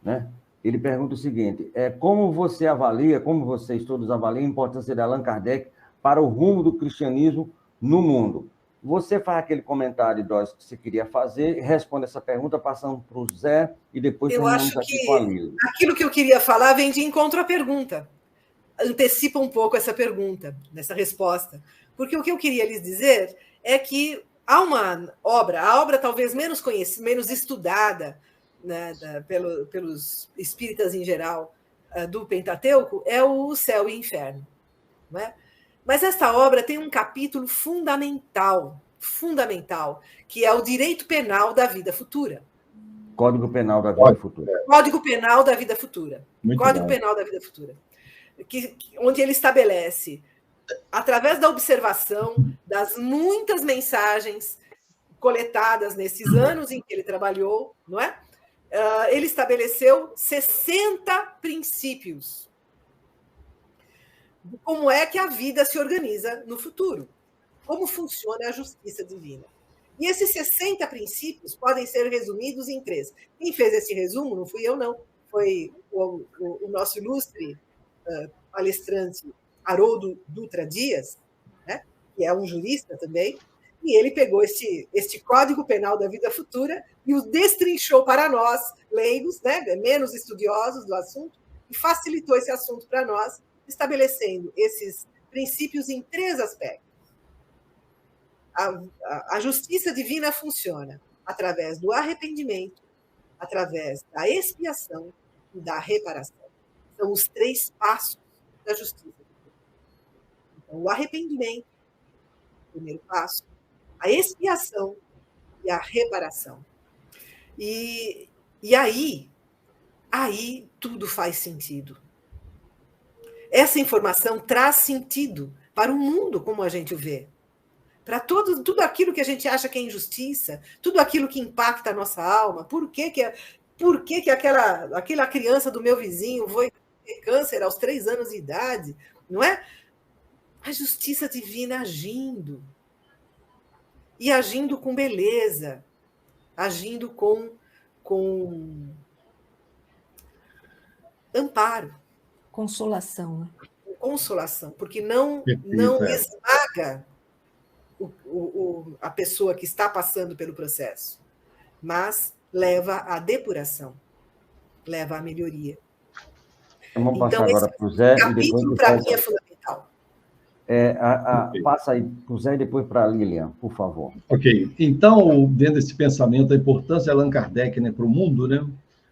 né? Ele pergunta o seguinte, como vocês todos avaliam a importância de Allan Kardec para o rumo do cristianismo no mundo? Você faz aquele comentário, Dóris, que você queria fazer, responde essa pergunta, passando para o Zé, e depois terminamos aqui com a Lília. Aquilo que eu queria falar vem de encontro à pergunta. Antecipa um pouco essa pergunta, nessa resposta. Porque o que eu queria lhes dizer é que há uma obra, a obra talvez menos conhecida, menos estudada, né, pelos espíritas em geral, do Pentateuco, é o Céu e Inferno. Não é? Mas esta obra tem um capítulo fundamental, que é o direito penal da vida futura. Código Penal da Vida Futura. Código Penal da Vida Futura. Muito Código bom. Penal da Vida Futura. Onde ele estabelece, através da observação das muitas mensagens coletadas nesses anos em que ele trabalhou, não é? Ele estabeleceu 60 princípios. Como é que a vida se organiza no futuro? Como funciona a justiça divina? E esses 60 princípios podem ser resumidos em 3. Quem fez esse resumo não fui eu, não. Foi o nosso ilustre palestrante Haroldo Dutra Dias, né? Que é um jurista também, e ele pegou este Código Penal da Vida Futura e o destrinchou para nós, leigos, né? Menos estudiosos do assunto, e facilitou esse assunto para nós, estabelecendo esses princípios em 3 aspectos. A justiça divina funciona através do arrependimento, através da expiação e da reparação. São os 3 passos da justiça. Então, o arrependimento, o primeiro passo, a expiação e a reparação. E aí tudo faz sentido. Essa informação traz sentido para o mundo como a gente o vê. Para tudo aquilo que a gente acha que é injustiça, tudo aquilo que impacta a nossa alma. Por que aquela criança do meu vizinho foi ter câncer aos 3 anos de idade? Não é? A justiça divina agindo. E agindo com beleza. Agindo com amparo. Consolação. Né? Consolação. Porque não esmaga a pessoa que está passando pelo processo, mas leva à depuração, leva à melhoria. Vamos passar agora para o Zé. Capítulo, para mim, é fundamental. Passa aí para o Zé e depois para a Lilian, por favor. Ok. Então, dentro desse pensamento, a importância de Allan Kardec, né, para o mundo, né,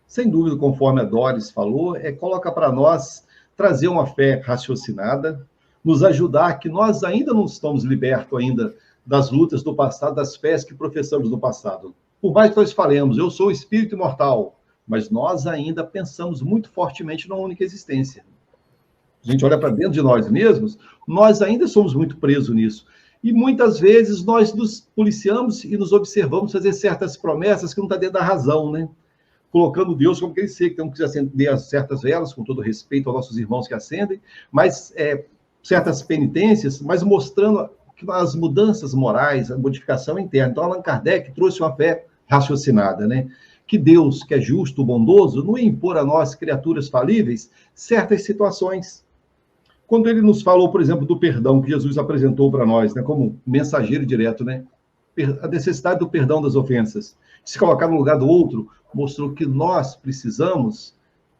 sem dúvida, conforme a Doris falou, coloca para nós trazer uma fé raciocinada, nos ajudar, que nós ainda não estamos libertos ainda das lutas do passado, das fés que professamos no passado. Por mais que nós falemos, eu sou espírito imortal, mas nós ainda pensamos muito fortemente na única existência. A gente olha para dentro de nós mesmos, nós ainda somos muito presos nisso. E muitas vezes nós nos policiamos e nos observamos fazer certas promessas que não estão dentro da razão, né? Colocando Deus como quem sei, que temos que acender certas velas, com todo respeito aos nossos irmãos que acendem, mas certas penitências, mas mostrando que as mudanças morais, a modificação interna. Então, Allan Kardec trouxe uma fé raciocinada, né? Que Deus, que é justo, bondoso, não ia impor a nós, criaturas falíveis, certas situações. Quando ele nos falou, por exemplo, do perdão que Jesus apresentou para nós, né, como mensageiro direto, né? A necessidade do perdão das ofensas, se colocar no lugar do outro, mostrou que nós precisamos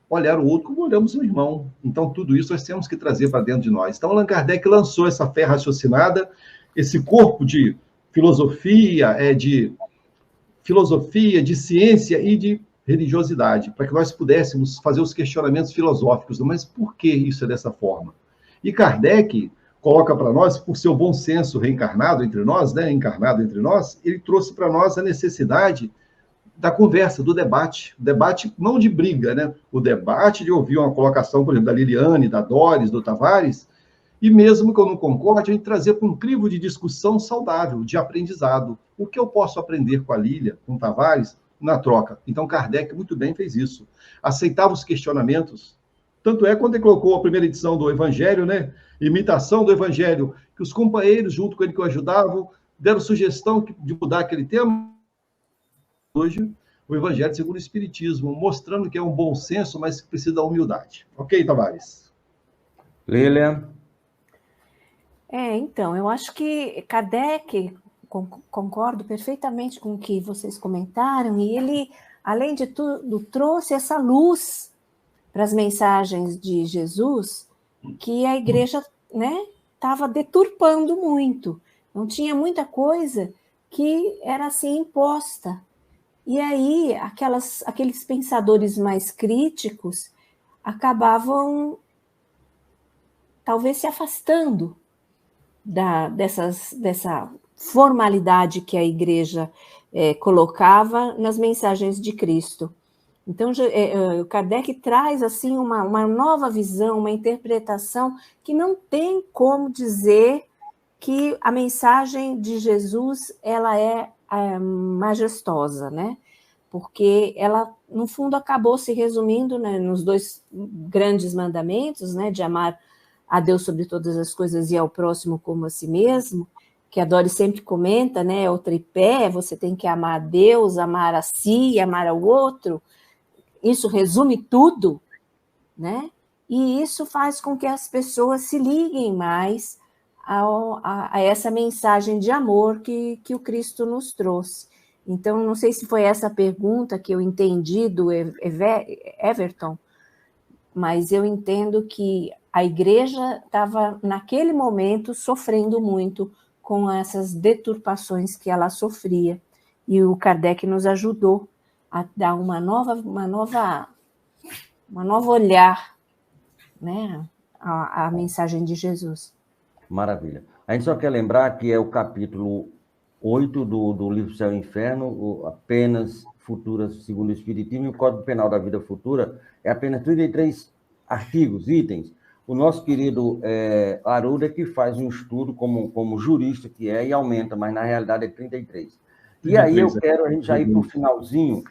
olhar o outro como olhamos o irmão. Então, tudo isso nós temos que trazer para dentro de nós. Então, Allan Kardec lançou essa fé raciocinada, esse corpo de filosofia, de ciência e de religiosidade, para que nós pudéssemos fazer os questionamentos filosóficos. Mas por que isso é dessa forma? E Kardec coloca para nós, por seu bom senso reencarnado entre nós, né, encarnado entre nós, ele trouxe para nós a necessidade da conversa, do debate. O debate não de briga, né? O debate de ouvir uma colocação, por exemplo, da Liliane, da Doris, do Tavares, e mesmo que eu não concorde, a gente trazer para um crivo de discussão saudável, de aprendizado. O que eu posso aprender com a Lília, com o Tavares, na troca? Então, Kardec muito bem fez isso. Aceitava os questionamentos Tanto é quando ele colocou a primeira edição do Evangelho, né? Imitação do Evangelho, que os companheiros, junto com ele que o ajudavam, deram sugestão de mudar aquele tema. Hoje, o Evangelho segundo o Espiritismo, mostrando que é um bom senso, mas que precisa da humildade. Ok, Tavares? Lília? Então, eu acho que Kardec, concordo perfeitamente com o que vocês comentaram, e ele, além de tudo, trouxe essa luz para as mensagens de Jesus, que a igreja, né, estava deturpando muito. Não tinha muita coisa que era assim imposta. E aí, aqueles pensadores mais críticos acabavam, talvez, se afastando dessa formalidade que a igreja colocava nas mensagens de Cristo. Então, o Kardec traz assim uma nova visão, uma interpretação que não tem como dizer que a mensagem de Jesus ela é majestosa, né? Porque ela, no fundo, acabou se resumindo, né, nos 2 grandes mandamentos, né, de amar a Deus sobre todas as coisas e ao próximo como a si mesmo, que a Dori sempre comenta, né, é o tripé, você tem que amar a Deus, amar a si e amar ao outro. Isso resume tudo, né? E isso faz com que as pessoas se liguem mais a essa mensagem de amor que o Cristo nos trouxe. Então, não sei se foi essa pergunta que eu entendi do Everton, mas eu entendo que a igreja estava, naquele momento, sofrendo muito com essas deturpações que ela sofria. E o Kardec nos ajudou a dar uma nova olhar, né, à mensagem de Jesus. Maravilha. A gente só quer lembrar que é o capítulo 8 do livro Céu e Inferno, apenas futuras segundo o Espiritismo, e o Código Penal da Vida Futura é apenas 33 artigos, itens. O nosso querido Haroldo é que faz um estudo como jurista que é e aumenta, mas na realidade é 33. E aí eu quero a gente já ir para o finalzinho,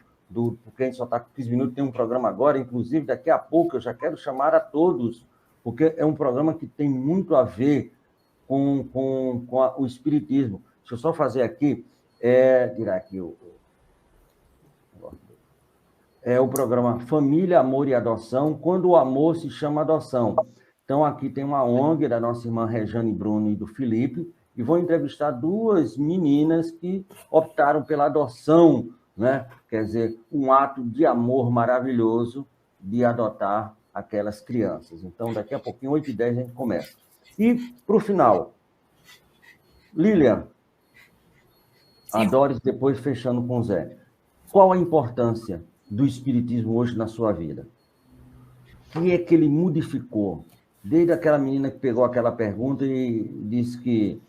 porque a gente só está com 15 minutos, tem um programa agora, inclusive daqui a pouco eu já quero chamar a todos, porque é um programa que tem muito a ver com o Espiritismo. Deixa eu só fazer aqui, tirar aqui o programa Família, Amor e Adoção, quando o amor se chama adoção. Então, aqui tem uma ONG da nossa irmã Rejane Bruno e do Felipe, e vou entrevistar 2 meninas que optaram pela adoção, né? Quer dizer, um ato de amor maravilhoso de adotar aquelas crianças. Então, daqui a pouquinho, 8h10, a gente começa. E, para o final, Lilian, a Doris, depois fechando com o Zé. Qual a importância do Espiritismo hoje na sua vida? O que é que ele modificou? Desde aquela menina que pegou aquela pergunta e disse que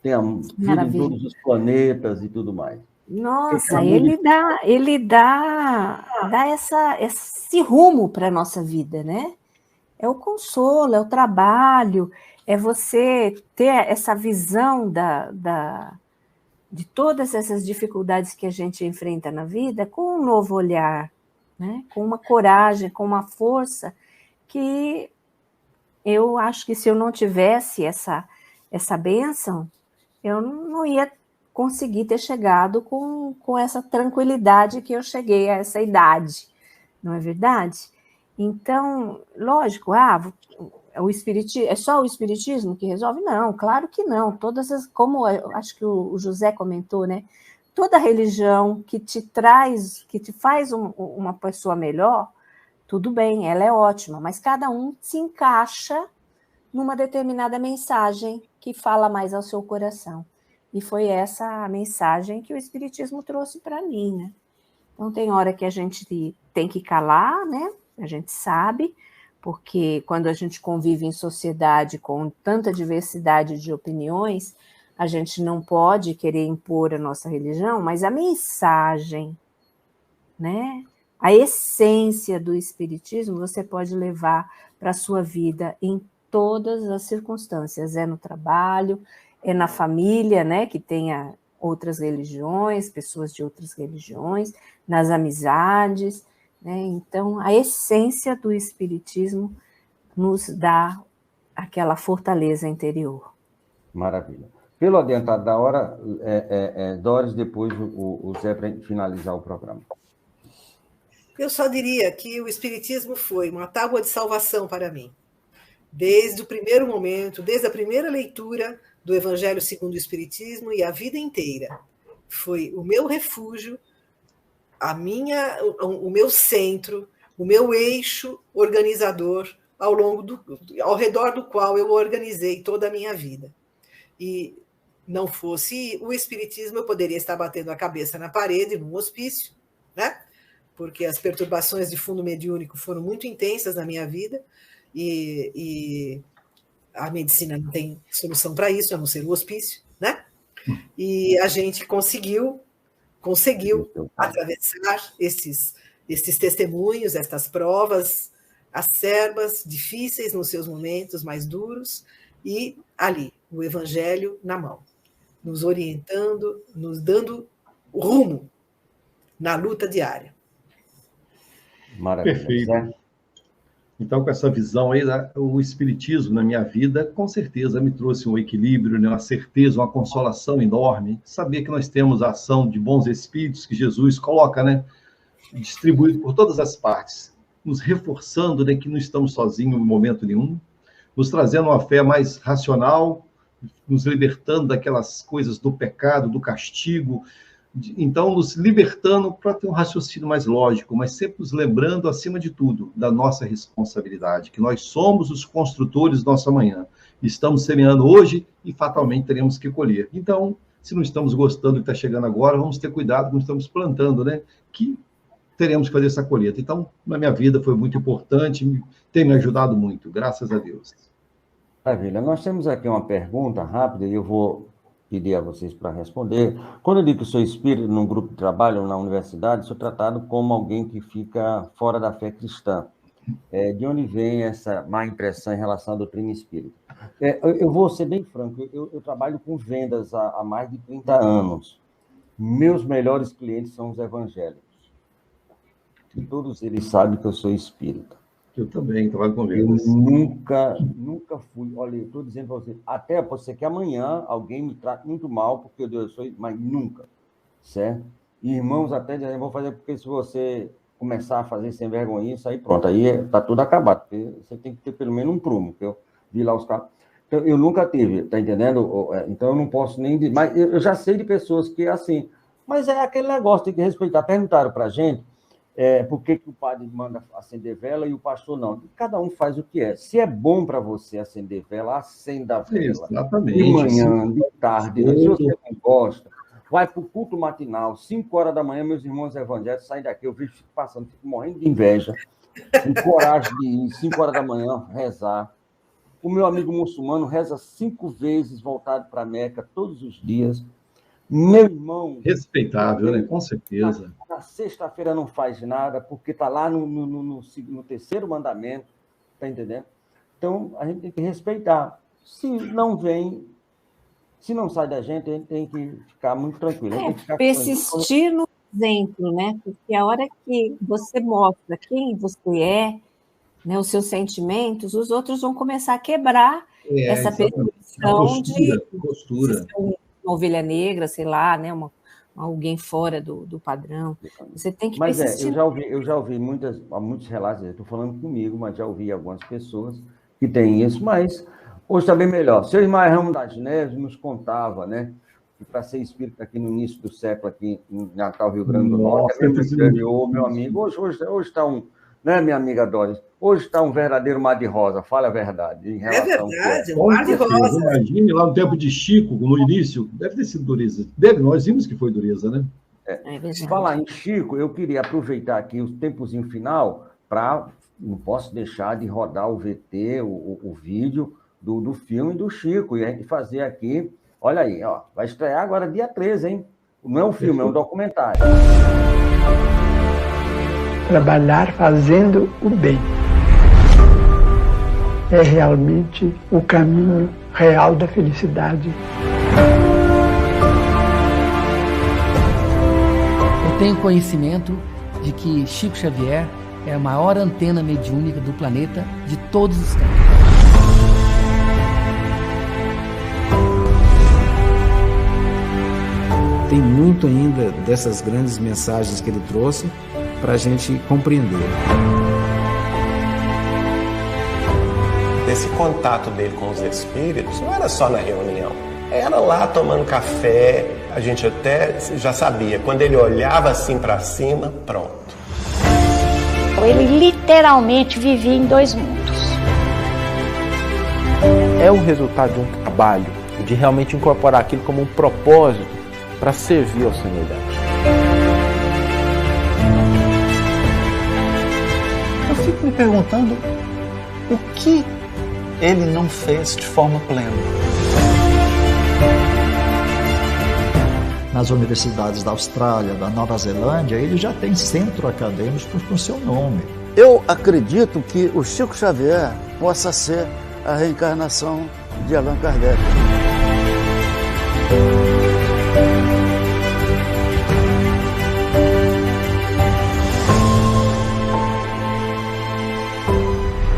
tem vida em todos os planetas e tudo mais. Nossa, ele dá esse rumo para a nossa vida, né? É o consolo, é o trabalho, é você ter essa visão de todas essas dificuldades que a gente enfrenta na vida com um novo olhar, né? Com uma coragem, com uma força que eu acho que se eu não tivesse essa bênção, eu não ia conseguir ter chegado com essa tranquilidade que eu cheguei a essa idade, não é verdade? Então, lógico, o espiritismo, é só o espiritismo que resolve? Não, claro que não. Como acho que o José comentou, né? Toda religião que te faz uma pessoa melhor, tudo bem, ela é ótima, mas cada um se encaixa numa determinada mensagem que fala mais ao seu coração. E foi essa a mensagem que o Espiritismo trouxe para mim, né? Então, tem hora que a gente tem que calar, né? A gente sabe, porque quando a gente convive em sociedade com tanta diversidade de opiniões, a gente não pode querer impor a nossa religião, mas a mensagem, né? A essência do Espiritismo você pode levar para a sua vida em todas as circunstâncias. É no trabalho, é na família, né, que tenha outras religiões, pessoas de outras religiões, nas amizades. né? Então, a essência do Espiritismo nos dá aquela fortaleza interior. Maravilha. Pelo adiantado da hora, Doris, depois o Zé para finalizar o programa. Eu só diria que o Espiritismo foi uma tábua de salvação para mim. Desde o primeiro momento, desde a primeira leitura do Evangelho segundo o Espiritismo e a vida inteira. Foi o meu refúgio, o meu centro, o meu eixo organizador ao redor do qual eu organizei toda a minha vida. E não fosse o Espiritismo, eu poderia estar batendo a cabeça na parede num hospício, né? Porque as perturbações de fundo mediúnico foram muito intensas na minha vida e a medicina não tem solução para isso, a não ser o hospício, né? E a gente conseguiu atravessar esses testemunhos, estas provas acerbas, difíceis nos seus momentos mais duros, e ali, o Evangelho na mão, nos orientando, nos dando rumo na luta diária. Maravilha. Perfeito. Então, com essa visão aí, o Espiritismo na minha vida, com certeza, me trouxe um equilíbrio, né? Uma certeza, uma consolação enorme. Saber que nós temos a ação de bons espíritos que Jesus coloca, né? Distribuído por todas as partes, nos reforçando, né, que não estamos sozinhos em momento nenhum, nos trazendo uma fé mais racional, nos libertando daquelas coisas do pecado, do castigo, então nos libertando para ter um raciocínio mais lógico, mas sempre nos lembrando, acima de tudo, da nossa responsabilidade, que nós somos os construtores do nosso amanhã. Estamos semeando hoje e fatalmente teremos que colher. Então, se não estamos gostando do que está chegando agora, vamos ter cuidado quando estamos plantando, né? Que teremos que fazer essa colheita. Então, na minha vida foi muito importante, tem me ajudado muito, graças a Deus. Maravilha. Nós temos aqui uma pergunta rápida e eu vou pedir a vocês para responder. Quando eu digo que sou espírita num grupo de trabalho ou na universidade, sou tratado como alguém que fica fora da fé cristã. De onde vem essa má impressão em relação à doutrina espírita? Eu vou ser bem franco, eu trabalho com vendas há mais de 30 anos. Meus melhores clientes são os evangélicos. E todos eles sabem que eu sou espírita. Eu também trabalho com vendas. Eu nunca fui. Olha, eu estou dizendo para você, até pode ser que amanhã alguém me trate muito mal, porque eu sou, mas nunca, certo? E irmãos até dizem, vou fazer porque se você começar a fazer sem vergonha, isso aí pronto, aí está tudo acabado, porque você tem que ter pelo menos um prumo, que eu vi lá os caras. Então, eu nunca tive, tá entendendo? Então eu não posso nem dizer, mas eu já sei de pessoas que assim, mas é aquele negócio, tem que respeitar. Perguntaram para a gente, por que o padre manda acender vela e o pastor não? Cada um faz o que é. Se é bom para você acender vela, acenda a vela. Exatamente. De manhã, de tarde. Se você não gosta, vai para o culto matinal, 5 horas da manhã, meus irmãos evangélicos saem daqui, eu vejo passando, fico morrendo de inveja, com coragem de ir, 5 horas da manhã, rezar. O meu amigo muçulmano reza 5 vezes voltado para a Meca, todos os dias. Meu irmão... Respeitável, né? Com certeza. Na sexta-feira não faz nada, porque está lá no terceiro mandamento, está entendendo? Então, a gente tem que respeitar. Se não vem, se não sai da gente, a gente tem que ficar muito tranquilo. Persistir no exemplo, né? Porque a hora que você mostra quem você é, né, os seus sentimentos, os outros vão começar a quebrar essa percepção de postura. Uma ovelha negra, sei lá, né, alguém fora do padrão. Você tem que persistir. Eu já ouvi muitos relatos, estou falando comigo, mas já ouvi algumas pessoas que têm isso, mas hoje está bem melhor. Seu Ismael Ramos das Neves nos contava, né, que para ser espírita aqui no início do século, aqui em Natal, Rio Grande do Norte, meu amigo, hoje está né, minha amiga Doris? Hoje está um verdadeiro mar de rosa, fala a verdade. Em relação verdade, um mar de rosa. Imagine lá no tempo de Chico, no início, deve ter sido dureza. Nós vimos que foi dureza, né? Falar em Chico, eu queria aproveitar aqui o tempozinho final para, não posso deixar de rodar o VT, o vídeo do filme do Chico, e a gente fazer aqui, olha aí, ó, vai estrear agora dia 13, hein? Não é um filme, é um documentário. Trabalhar fazendo o bem é realmente o caminho real da felicidade. Eu tenho conhecimento de que Chico Xavier é a maior antena mediúnica do planeta de todos os tempos. Tem muito ainda dessas grandes mensagens que ele trouxe para a gente compreender. Esse contato dele com os espíritos não era só na reunião. Era lá tomando café, a gente até já sabia. Quando ele olhava assim para cima, pronto. Ele literalmente vivia em dois mundos. É o resultado de um trabalho, de realmente incorporar aquilo como um propósito para servir ao semelhante. Eu fico me perguntando o que ele não fez de forma plena. Nas universidades da Austrália, da Nova Zelândia, ele já tem centro acadêmico com seu nome. Eu acredito que o Chico Xavier possa ser a reencarnação de Allan Kardec.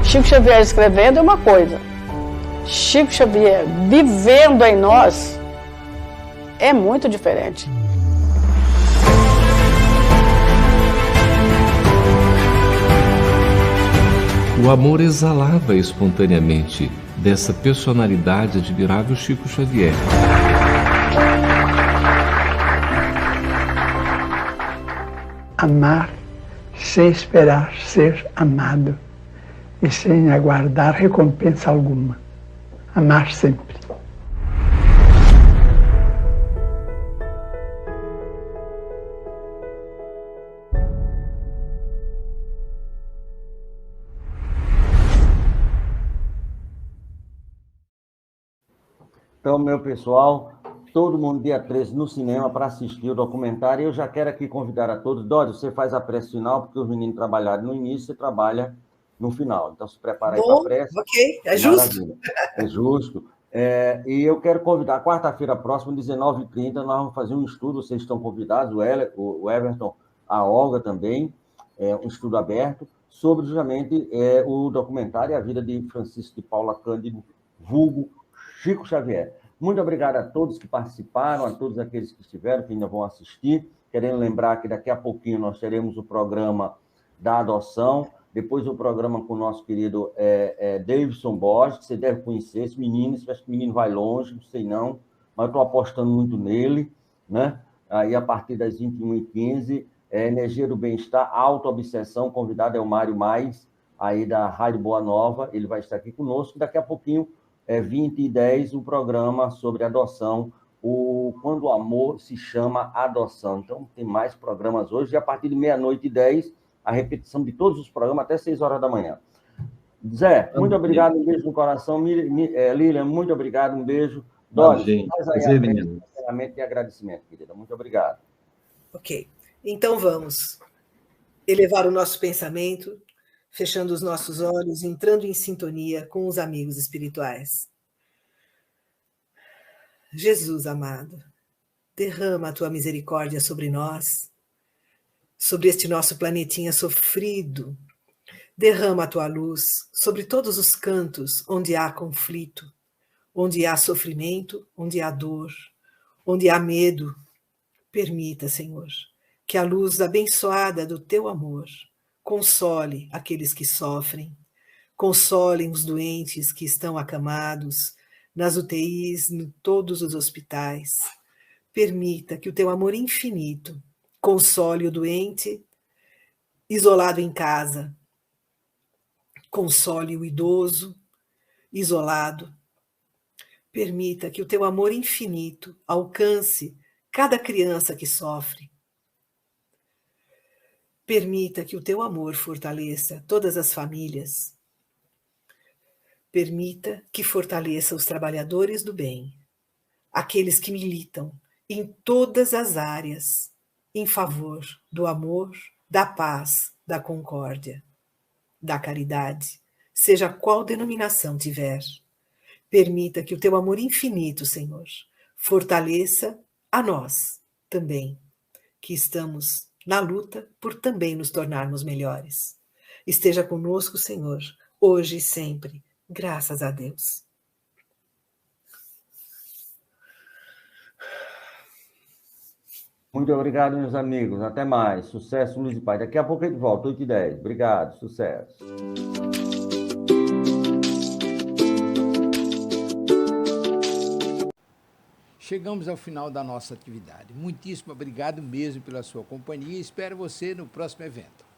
Chico Xavier escrevendo é uma coisa. Chico Xavier vivendo em nós é muito diferente. O amor exalava espontaneamente dessa personalidade admirável Chico Xavier. Amar sem esperar ser amado e sem aguardar recompensa alguma. Amar sempre. Então, meu pessoal, todo mundo dia 13 no cinema para assistir o documentário. Eu já quero aqui convidar a todos. Dório, você faz a prece final, porque os meninos trabalharam no início, você trabalha no final. Então, se prepara aí para a prece. Ok, é justo. É justo. E eu quero convidar, quarta-feira próxima, 19h30, nós vamos fazer um estudo, vocês estão convidados, o Everton, a Olga também, um estudo aberto, sobre justamente o documentário e a vida de Francisco de Paula Cândido, vulgo Chico Xavier. Muito obrigado a todos que participaram, a todos aqueles que estiveram, que ainda vão assistir. Querendo lembrar que daqui a pouquinho nós teremos o programa da adoção, depois o programa com o nosso querido Davidson Borges, que você deve conhecer, esse menino, acho que o menino vai longe, não sei não, mas eu estou apostando muito nele, né? Aí a partir das 21h15, Energia do Bem-Estar, Auto-Obsessão, convidado é o Mário Mais, aí da Rádio Boa Nova, ele vai estar aqui conosco, daqui a pouquinho 20h10, o programa sobre adoção, Quando o Amor se Chama Adoção. Então, tem mais programas hoje, e a partir de 00h10, a repetição de todos os programas até 6h da manhã. Zé, muito obrigado, um beijo no coração. Lilian, muito obrigado, um beijo. Dória, faz aí a encerramento e agradecimento, querida. Muito obrigado. Ok, então vamos elevar o nosso pensamento, fechando os nossos olhos, entrando em sintonia com os amigos espirituais. Jesus amado, derrama a tua misericórdia sobre nós, sobre este nosso planetinha sofrido. Derrama a tua luz sobre todos os cantos onde há conflito, onde há sofrimento, onde há dor, onde há medo. Permita, Senhor, que a luz abençoada do teu amor console aqueles que sofrem, consolem os doentes que estão acamados nas UTIs, em todos os hospitais. Permita que o teu amor infinito console o doente isolado em casa, console o idoso isolado. Permita que o teu amor infinito alcance cada criança que sofre. Permita que o teu amor fortaleça todas as famílias. Permita que fortaleça os trabalhadores do bem, aqueles que militam em todas as áreas em favor do amor, da paz, da concórdia, da caridade, seja qual denominação tiver. Permita que o teu amor infinito, Senhor, fortaleça a nós também, que estamos na luta por também nos tornarmos melhores. Esteja conosco, Senhor, hoje e sempre. Graças a Deus. Muito obrigado, meus amigos. Até mais. Sucesso, luz e paz. Daqui a pouco a gente volta, 8h10. Obrigado. Sucesso. Chegamos ao final da nossa atividade. Muitíssimo obrigado mesmo pela sua companhia e espero você no próximo evento.